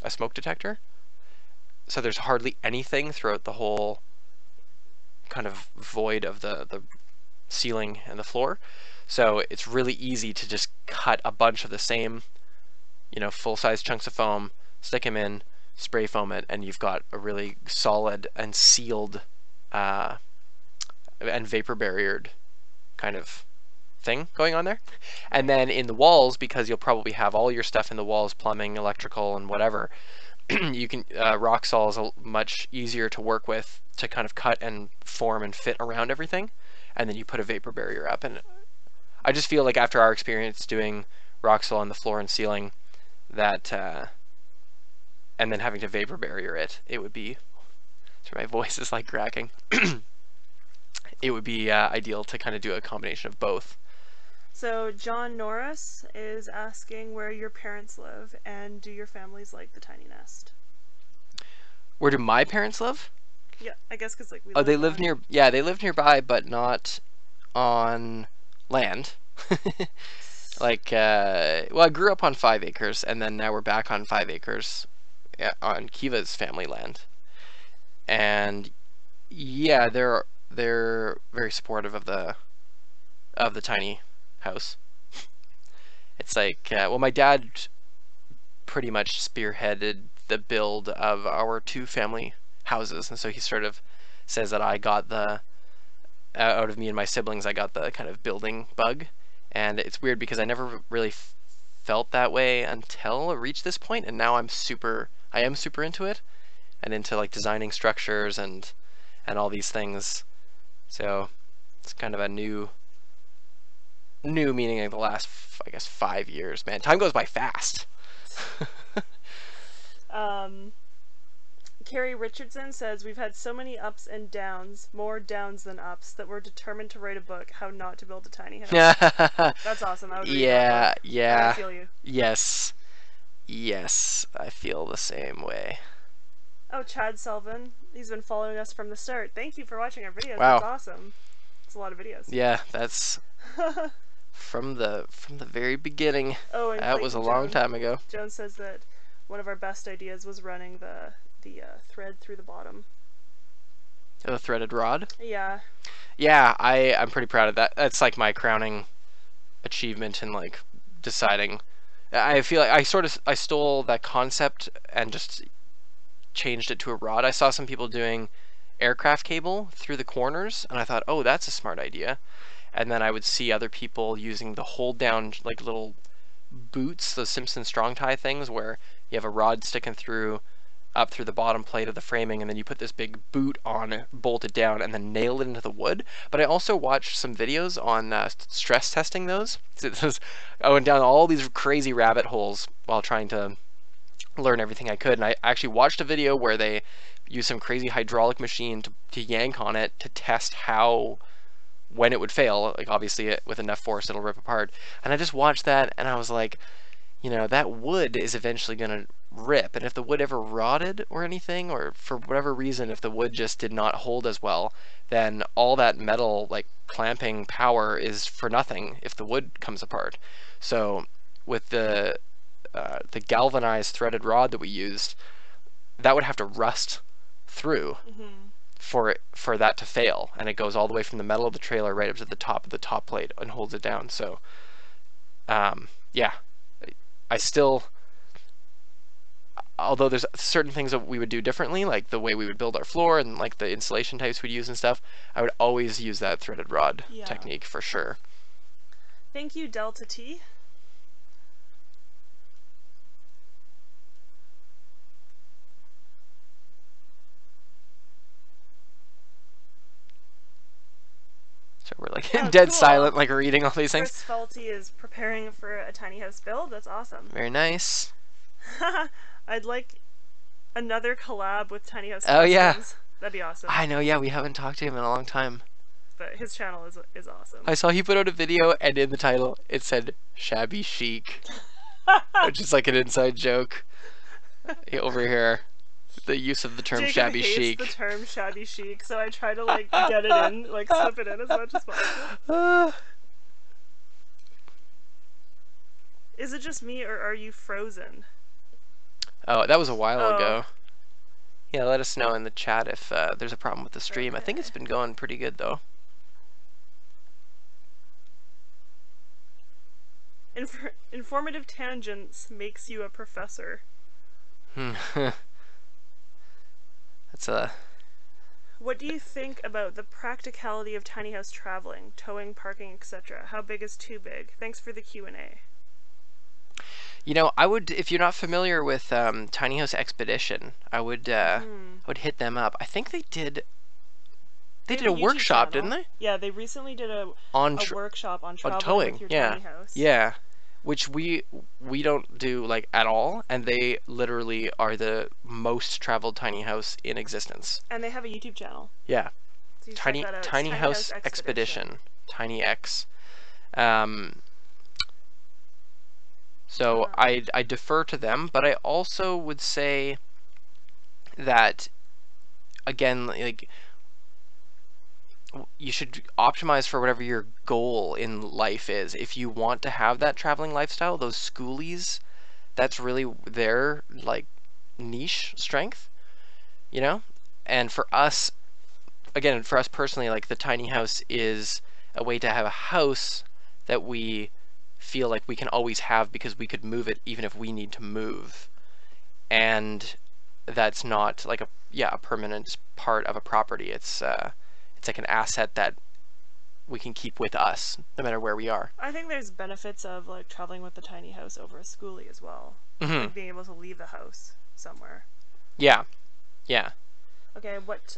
smoke detector. So there's hardly anything throughout the whole kind of void of the ceiling and the floor. So it's really easy to just cut a bunch of the same, full-size chunks of foam, stick them in, spray foam it, and you've got a really solid and sealed and vapor barriered kind of thing going on there. And then in the walls, because you'll probably have all your stuff in the walls, plumbing, electrical, and whatever, you can Roxol is much easier to work with to kind of cut and form and fit around everything, and then you put a vapor barrier up. And I just feel like after our experience doing Roxol on the floor and ceiling, that and then having to vapor barrier it would be, sorry, my voice is like cracking. It would be ideal to kind of do a combination of both.
So John Norris is asking where your parents live, and do your families like the tiny nest?
Where do my parents live?
Yeah, I guess because like we.
Oh, they live near. Yeah, they live nearby, but not on land. Like, well, I grew up on 5 acres, and then now we're back on 5 acres, on Kiva's family land. And yeah, they're very supportive of the tiny house. It's like, well, my dad pretty much spearheaded the build of our 2 family houses, and so he sort of says that I got the out of me and my siblings, I got the kind of building bug. And it's weird because I never really felt that way until I reached this point, and now I am super into it and into like designing structures and all these things. So it's kind of a new meaning in the last, I guess, 5 years. Man, time goes by fast.
Carrie Richardson says, we've had so many ups and downs, more downs than ups, that we're determined to write a book, How Not to Build a Tiny House. That's awesome. I would read that book. I feel you.
Yes, I feel the same way.
Oh, Chad Selvin, he's been following us from the start. Thank you for watching our videos.
Wow.
That's awesome. It's a lot of videos.
Yeah, that's from the very beginning.
Oh, and
that was a long time ago.
Jones says that one of our best ideas was running the thread through the bottom.
The threaded rod?
Yeah.
Yeah, I'm pretty proud of that. That's like my crowning achievement in like deciding. I feel like I stole that concept and just changed it to a rod. I saw some people doing aircraft cable through the corners, and I thought, oh, that's a smart idea. And then I would see other people using the hold down, like little boots, those Simpson strong tie things, where you have a rod sticking through up through the bottom plate of the framing, and then you put this big boot on it, bolt it down, and then nail it into the wood. But I also watched some videos on stress testing those. I went down all these crazy rabbit holes while trying to learn everything I could, and I actually watched a video where they used some crazy hydraulic machine to yank on it to test how, when it would fail. Like, obviously with enough force it'll rip apart. And I just watched that, and I was like, you know, that wood is eventually going to rip, and if the wood ever rotted or anything, or for whatever reason, if the wood just did not hold as well, then all that metal, like, clamping power is for nothing if the wood comes apart. So with the galvanized threaded rod that we used, that would have to rust through for that to fail, and it goes all the way from the metal of the trailer right up to the top of the top plate and holds it down. So yeah, I still, although there's certain things that we would do differently, like the way we would build our floor and like the insulation types we'd use and stuff, I would always use that threaded rod technique for sure.
Thank you, Delta T.
So we're like dead silent, like reading all these things.
Chris Felty is preparing for a tiny house build. That's awesome.
Very nice.
I'd like another collab with Tiny House.
Oh yeah,
that'd be awesome.
I know. Yeah, we haven't talked to him in a long time.
But his channel is awesome.
I saw he put out a video, and in the title it said "shabby chic," which is like an inside joke over here. The use of the term
Jacob
shabby
hates
chic.
the term shabby chic, so I try to like get it in, like slip it in as much as possible. Is it just me, or are you frozen?
Oh, that was a while ago. Yeah, let us know in the chat if there's a problem with the stream.
Okay.
I think it's been going pretty good though.
Informative tangents makes you a professor.
That's a...
What do you think about the practicality of tiny house traveling, towing, parking, etc.? How big is too big? Thanks for the Q&A.
You know, I would, if you're not familiar with Tiny House Expedition, I would hit them up. I think they did a workshop, didn't they?
Yeah, they recently did a workshop on traveling
towing
with your tiny house.
Yeah, which we don't do like at all, and they literally are the most traveled tiny house in existence.
And they have a YouTube channel.
Yeah,
So
Tiny House Expedition, Tiny X. So I defer to them, but I also would say that, again, like, you should optimize for whatever your goal in life is. If you want to have that traveling lifestyle, those schoolies, that's really their like niche strength, you know? And for us, again, for us personally, like the tiny house is a way to have a house that we feel like we can always have because we could move it even if we need to move. And that's not like a permanent part of a property. It's like an asset that we can keep with us no matter where we are.
I think there's benefits of like traveling with the tiny house over a schoolie as well. Like being able to leave the house somewhere.
Yeah. Yeah.
Okay, what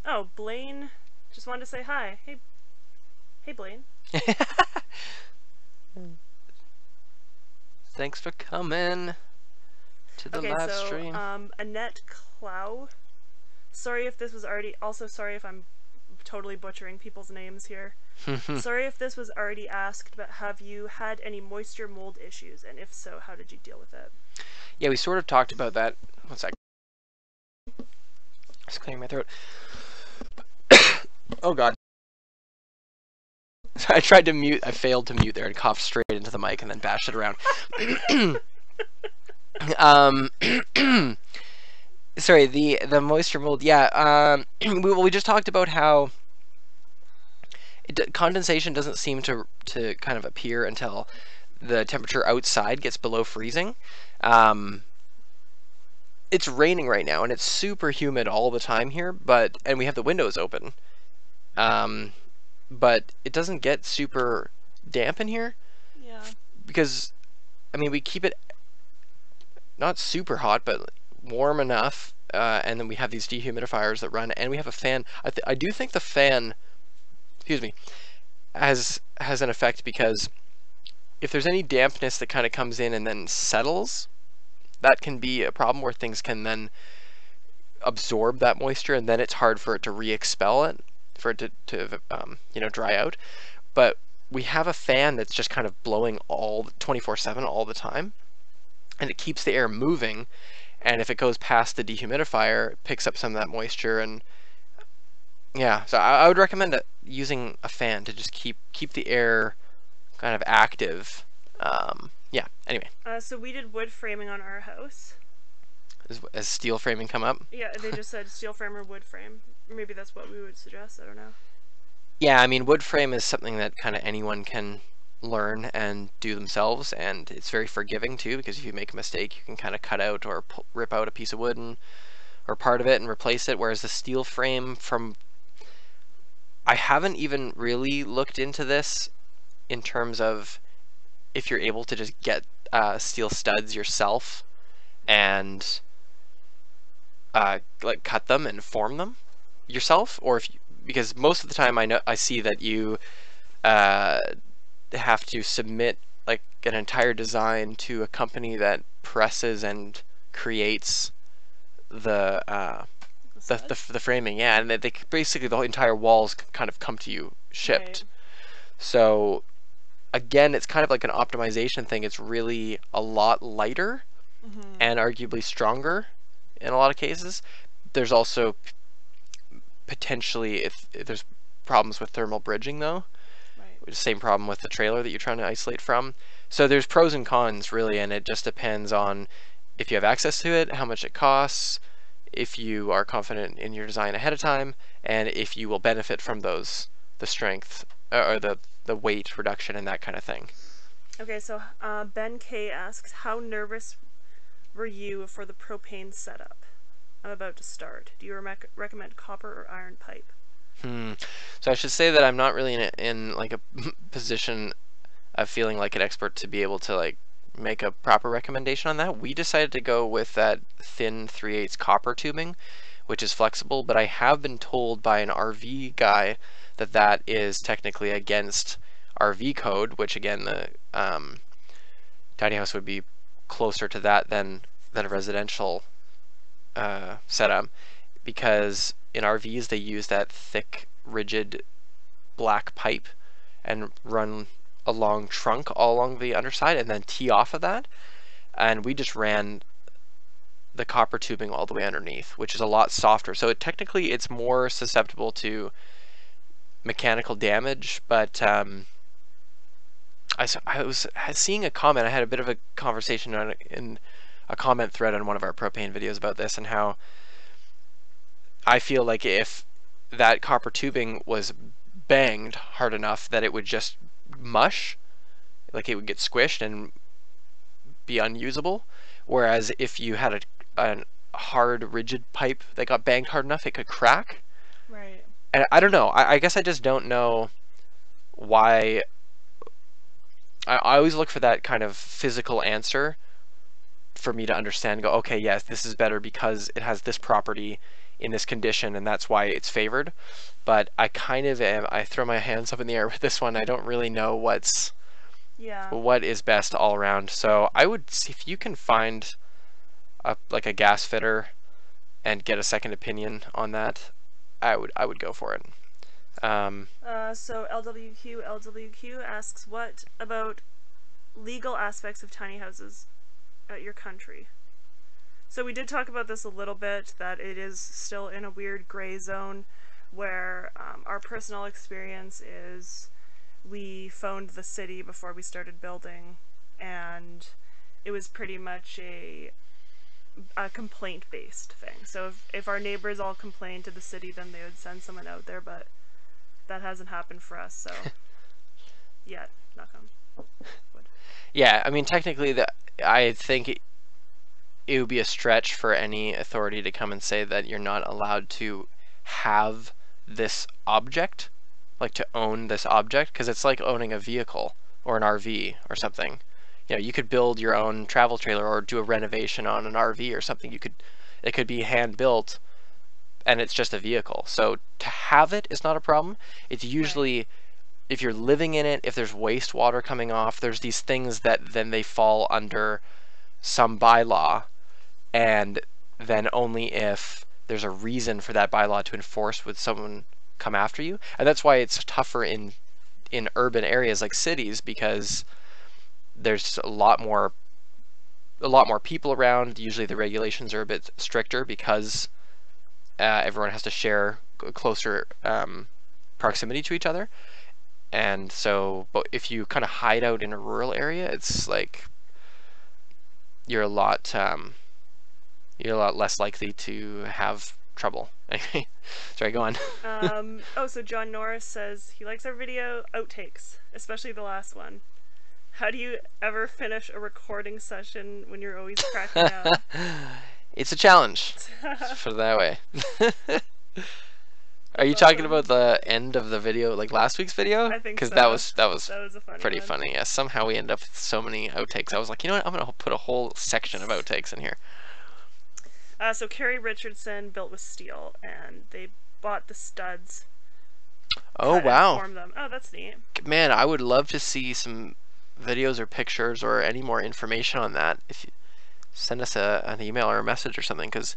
oh, Blaine just wanted to say hi. Hey Blaine.
Thanks for coming to the live stream.
Annette Clow. Sorry if this was already... Also, sorry if I'm totally butchering people's names here. Sorry if this was already asked, but have you had any moisture mold issues? And if so, how did you deal with it?
Yeah, we sort of talked about that. One sec. Just clearing my throat. Oh, God. I tried to mute. I failed to mute there and coughed straight into the mic and then bashed it around. Sorry, the moisture mold. Yeah, we just talked about how condensation doesn't seem to kind of appear until the temperature outside gets below freezing. it's raining right now and it's super humid all the time here, and we have the windows open. Um, but it doesn't get super damp in here
Yeah.
because I mean we keep it not super hot, but warm enough. And then we have these dehumidifiers that run, and we have a fan. I do think the fan, excuse me, has an effect because if there's any dampness that kind of comes in and then settles, that can be a problem where things can then absorb that moisture, and then it's hard for it to re-expel it, for it to dry out. But we have a fan that's just kind of blowing all 24/7 all the time, and it keeps the air moving. And if it goes past the dehumidifier, it picks up some of that moisture, and yeah. So I would recommend using a fan to just keep the air kind of active. Yeah. Anyway,
So we did wood framing on our house.
as steel framing come up.
Yeah, they just said steel frame or wood frame. Maybe that's what we would suggest. I don't know.
Yeah, I mean, wood frame is something that kind of anyone can learn and do themselves, and it's very forgiving too, because if you make a mistake, you can kind of cut out or rip out a piece of wood or part of it and replace it. Whereas the steel frame, I haven't even really looked into this in terms of if you're able to just get steel studs yourself and like cut them and form them yourself, or because most of the time I see that you uh, have to submit like an entire design to a company that presses and creates the the framing, yeah, and they basically the whole entire walls kind of come to you shipped.
Right.
So again, it's kind of like an optimization thing. It's really a lot lighter and arguably stronger in a lot of cases. There's also potentially, if there's problems with thermal bridging though,
Right.
same problem with the trailer that you're trying to isolate from. So there's pros and cons really, and it just depends on if you have access to it, how much it costs, if you are confident in your design ahead of time, and if you will benefit from the strength or the weight reduction and that kind of thing.
Okay, so Ben K asks, how nervous were you for the propane setup? I'm about to start. Do you recommend copper or iron pipe?
So I should say that I'm not really in like a position of feeling like an expert to be able to like make a proper recommendation on that. We decided to go with that thin 3/8 copper tubing, which is flexible, but I have been told by an RV guy that that is technically against RV code, which again, the tiny house would be closer to that than a residential setup, because in RVs they use that thick, rigid black pipe and run a long trunk all along the underside and then tee off of that. And we just ran the copper tubing all the way underneath, which is a lot softer. So technically it's more susceptible to mechanical damage, but I was seeing a comment. I had a bit of a conversation in a comment thread on one of our propane videos about this, and how I feel like if that copper tubing was banged hard enough that it would just mush, like it would get squished and be unusable. Whereas if you had a hard, rigid pipe that got banged hard enough, it could crack.
Right.
And I don't know. I guess I just don't know why. I always look for that kind of physical answer for me to understand and go, okay, yes, this is better because it has this property in this condition and that's why it's favored. But I kind of am, I throw my hands up in the air with this one. I don't really know what is best all around. So I would, if you can find like a gas fitter and get a second opinion on that, I would go for it.
So LWQ asks, what about legal aspects of tiny houses at your country? So we did talk about this a little bit, that it is still in a weird gray zone where our personal experience is we phoned the city before we started building, and it was pretty much a complaint-based thing. So if our neighbors all complained to the city, then they would send someone out there, but that hasn't happened for us, so yet, knock on wood.
Yeah, I mean, technically, I think it would be a stretch for any authority to come and say that you're not allowed to have this object, like to own this object, because it's like owning a vehicle or an RV or something. You know, you could build your own travel trailer or do a renovation on an RV or something. It could be hand built, and it's just a vehicle. So to have it is not a problem. It's usually
Right.
if you're living in it, if there's wastewater coming off, there's these things that then they fall under some bylaw, and then only if there's a reason for that bylaw to enforce would someone come after you. And that's why it's tougher in urban areas like cities, because there's a lot more people around. Usually the regulations are a bit stricter because everyone has to share closer proximity to each other. And so, but if you kind of hide out in a rural area, it's like you're a lot less likely to have trouble. Anyway, sorry, go on.
So John Norris says he likes our video outtakes, especially the last one. How do you ever finish a recording session when you're always cracking up?
It's a challenge. Let's put it that way. Are you talking about the end of the video, like last week's video?
I think
Because
so.
that was
a funny
pretty
one.
funny. Yeah, somehow we end up with so many outtakes. I was like, you know what? I'm gonna put a whole section of outtakes in here.
So Carrie Richardson built with steel, and they bought the studs.
Oh
cut
wow,
and formed them. Oh, that's neat.
man! I would love to see some videos or pictures or any more information on that. If you send us an email or a message or something, because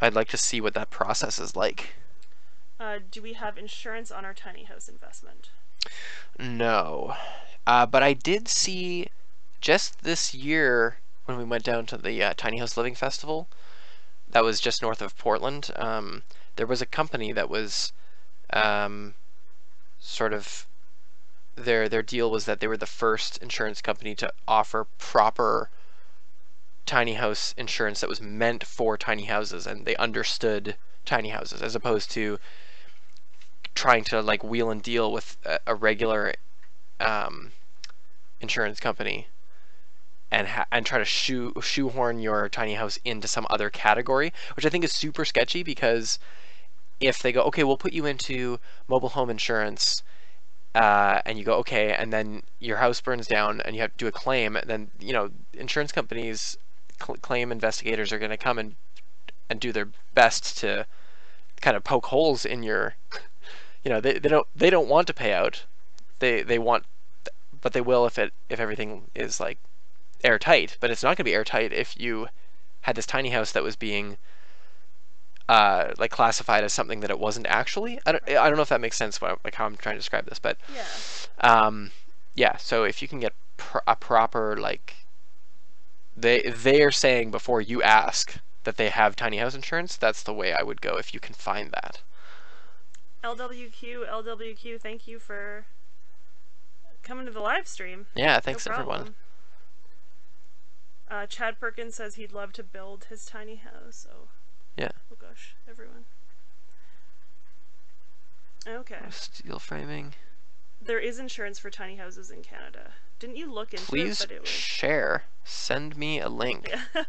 I'd like to see what that process is like.
Do we have insurance on our tiny house investment?
No, but I did see just this year when we went down to the Tiny House Living Festival. That was just north of Portland. There was a company that was um, sort of their deal was that they were the first insurance company to offer proper tiny house insurance that was meant for tiny houses, and they understood tiny houses as opposed to trying to like wheel and deal with a regular um, insurance company and try to shoehorn your tiny house into some other category, which I think is super sketchy. Because if they go, okay, we'll put you into mobile home insurance, and you go, okay, and then your house burns down and you have to do a claim, then insurance companies, claim investigators are going to come and do their best to kind of poke holes in your, they don't want to pay out, they want, but they will if everything is like airtight. But it's not going to be airtight if you had this tiny house that was being like classified as something that it wasn't actually. I don't know if that makes sense, like how I'm trying to describe this, but yeah. So if you can get a proper, like, they are saying before you ask that they have tiny house insurance, that's the way I would go if you can find that.
LWQ, thank you for coming to the live stream.
Yeah, thanks
no
everyone.
Chad Perkins says he'd love to build his tiny house.
Yeah.
Oh gosh, everyone. Okay.
Steel framing.
There is insurance for tiny houses in Canada. Didn't you look into
Please
it? Please
share. Send me a link.
Yeah.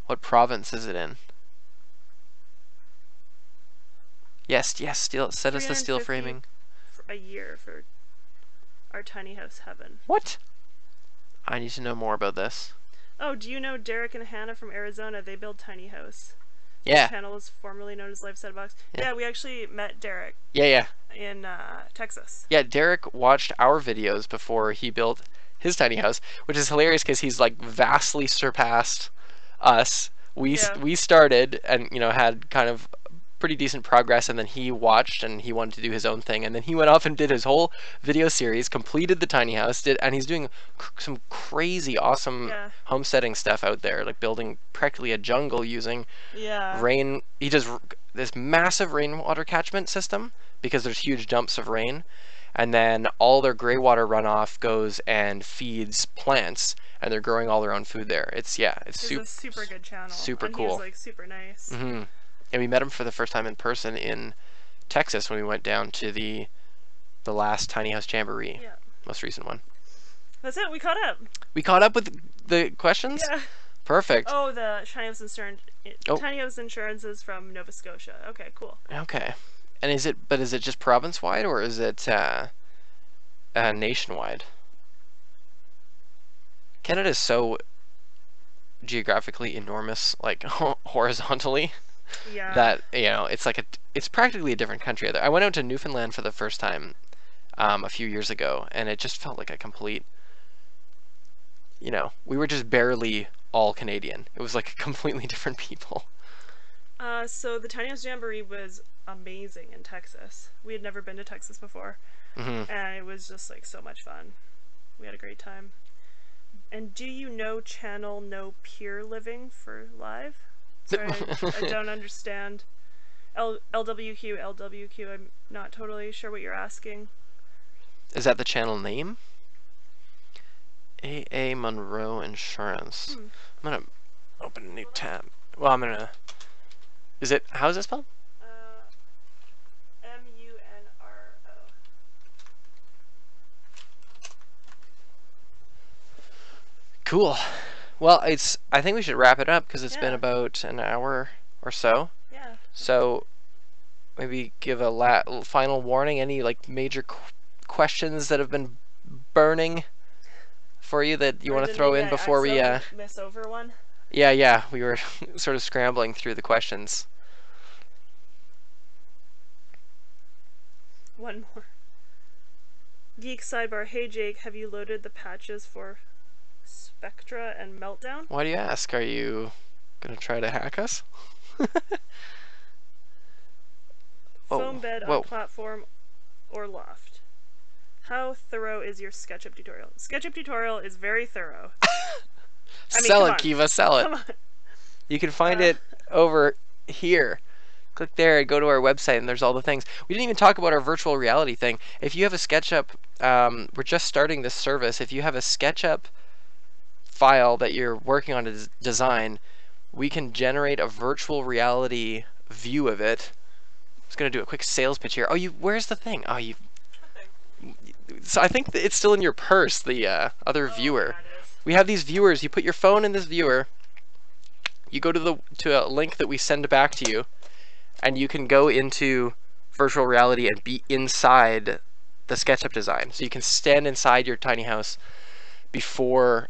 What province is it in? Yes, steel. Send us the steel framing.
A year for our tiny house heaven.
What? I need to know more about this.
Oh, do you know Derek and Hannah from Arizona? They build tiny house.
Yeah.
This channel is formerly known as Life Set Box. Yeah, we actually met Derek.
Yeah.
In Texas.
Yeah, Derek watched our videos before he built his tiny house, which is hilarious because he's like vastly surpassed us. We started and had kind of pretty decent progress, and then he watched and he wanted to do his own thing, and then he went off and did his whole video series, completed the tiny house, and he's doing some crazy awesome homesteading stuff out there, like building practically a jungle using rain. He does this massive rainwater catchment system because there's huge dumps of rain, and then all their gray water runoff goes and feeds plants, and they're growing all their own food there. It's a
super good channel.
Super
and
cool.
He's like super nice.
Mm-hmm. And we met him for the first time in person in Texas when we went down to the last Tiny House Jamboree. Yeah. Most recent one.
That's it. We caught up.
We caught up with the questions?
Yeah.
Perfect.
Oh, the Tiny House Insurance.
Oh,
Tiny House Insurance is from Nova Scotia. Okay, cool.
okay. And is it just province wide or is it nationwide? Canada is so geographically enormous, like horizontally,
Yeah.
that it's practically a different country. I went out to Newfoundland for the first time a few years ago, and it just felt like a complete, we were just barely all Canadian. It was like completely different people.
So the Tiny House Jamboree was amazing in Texas. We had never been to Texas before,
Hmm.
and it was just like so much fun. We had a great time. And do you know channel No Peer Living for live? Sorry, I don't understand. LWQ, LWQ, I'm not totally sure what you're asking.
Is that the channel name? AA Monroe Insurance.
Hmm.
I'm gonna open a new tab. Well, is it, how is it spelled?
MUNRO.
Cool. Well, I think we should wrap it up because it's been
Yeah,
about an hour or so.
yeah.
So maybe give a final warning. Any like major questions that have been burning for you that you
Or
want to
did
throw
maybe
in
I
before we
accidentally miss over one?
yeah, we were sort of scrambling through the questions.
One more. Geek sidebar. Hey Jake, have you loaded the patches for Spectra and Meltdown?
Why do you ask? Are you gonna try to hack us? Oh,
Foam bed on
whoa.
platform or loft. How thorough is your SketchUp tutorial? SketchUp tutorial is very thorough. I mean,
Sell
come
it,
on.
Kiva, sell it.
Come on.
You can find
Uh,
it over here. Click there and go to our website, and there's all the things. We didn't even talk about our virtual reality thing. If you have a SketchUp, we're just starting this service. If you have a SketchUp file that you're working on to design, we can generate a virtual reality view of it. I'm just gonna do a quick sales pitch here. Where's the thing? So I think it's still in your purse, the other viewer.
yeah, it is.
We have these viewers. You put your phone in this viewer. You go to a link that we send back to you, and you can go into virtual reality and be inside the SketchUp design. So you can stand inside your tiny house before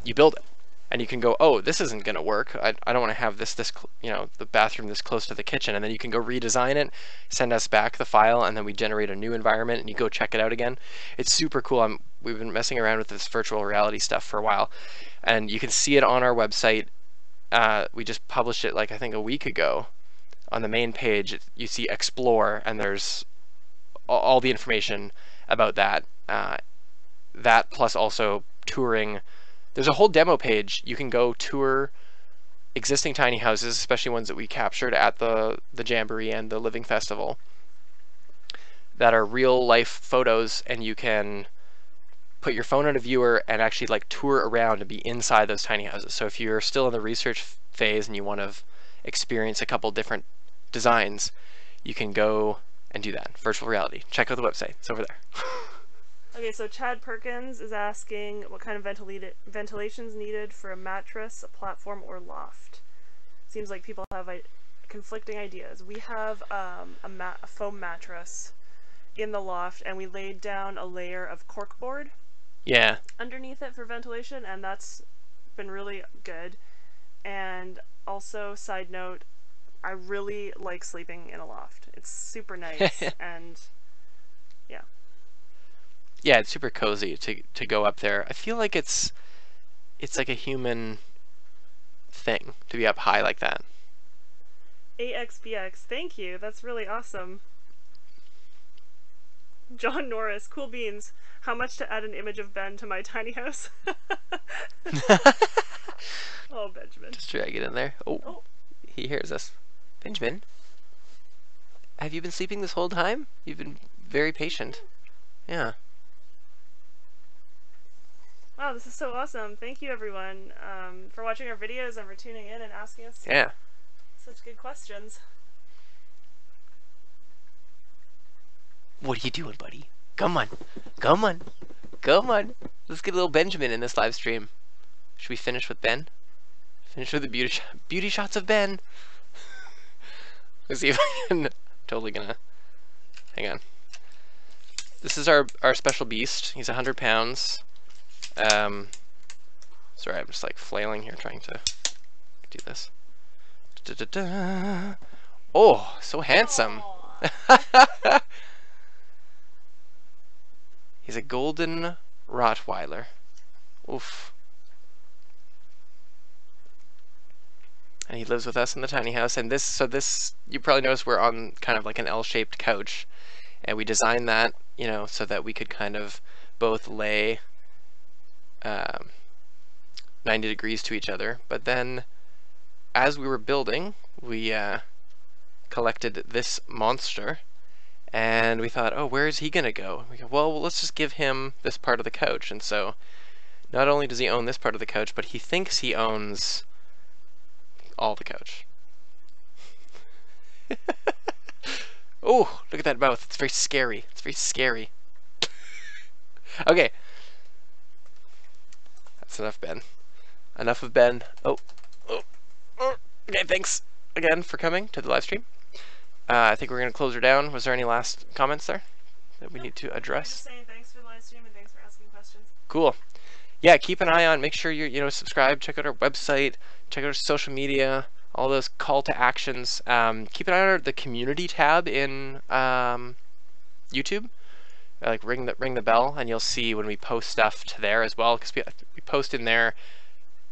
you build it, and you can go, oh, this isn't going to work. I don't want to have the bathroom this close to the kitchen, and then you can go redesign it, send us back the file, and then we generate a new environment, and you go check it out again. It's super cool. We've been messing around with this virtual reality stuff for a while, and you can see it on our website. We just published it like I think a week ago. On the main page, you see Explore, and there's all the information about that. That plus also touring. There's a whole demo page. You can go tour existing tiny houses, especially ones that we captured at the Jamboree and the Living Festival, that are real life photos, and you can put your phone in a viewer and actually like tour around and be inside those tiny houses. So if you're still in the research phase and you want to experience a couple different designs, you can go and do that. Virtual reality. Check out the website. It's over there.
Okay, so Chad Perkins is asking what kind of ventilation is needed for a mattress, a platform, or loft. Seems like people have conflicting ideas. We have a foam mattress in the loft, and we laid down a layer of corkboard
Yeah.
underneath it for ventilation, and that's been really good. And also, side note, I really like sleeping in a loft. It's super nice, and yeah.
Yeah, it's super cozy to go up there. I feel like it's like a human thing to be up high like that.
AXBX, thank you. That's really awesome. John Norris, cool beans. How much to add an image of Ben to my tiny house? Oh, Benjamin.
Just drag it in there. Oh, he hears us. Benjamin, have you been sleeping this whole time? You've been very patient. Yeah.
Wow, this is so awesome. Thank you, everyone, for watching our videos and for tuning in and asking us such good questions.
What are you doing, buddy? Come on. Come on. Come on. Let's get a little Benjamin in this live stream. Should we finish with Ben? Finish with the beauty shots of Ben. Let's see if I can. Totally gonna. Hang on. This is our special beast. He's 100 pounds. Sorry, I'm just like flailing here trying to do this. Da, da, da. Oh, so handsome. He's a golden Rottweiler. Oof. And he lives with us in the tiny house. And this, you probably noticed we're on kind of like an L-shaped couch. And we designed that, you know, so that we could kind of both lay 90 degrees to each other. But then as we were building, we collected this monster. And we thought, oh, where is he going to go? We go, well, let's just give him this part of the couch. And so not only does he own this part of the couch, but he thinks he owns all the couch. Oh, look at that mouth. It's very scary. It's very scary. Okay. That's enough, Ben. Enough of Ben. Oh. Okay, thanks again for coming to the live stream. I think we're going to close her down. Was there any last comments there that we need to address?
Just saying thanks for the live stream and thanks for asking questions.
Cool. Yeah, keep an eye on. Make sure you subscribe. Check out our website. Check out our social media. All those call to actions. Keep an eye on the community tab in YouTube. Like ring the bell, and you'll see when we post stuff to there as well. Because we post in there.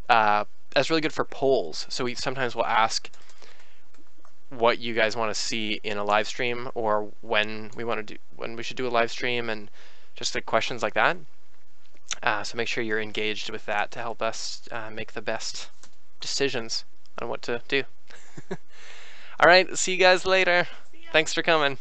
That's really good for polls. So we sometimes will ask what you guys want to see in a live stream, or when we should do a live stream, and just like questions like that. So make sure you're engaged with that to help us make the best decisions on what to do. All right, see you guys later. Thanks for coming.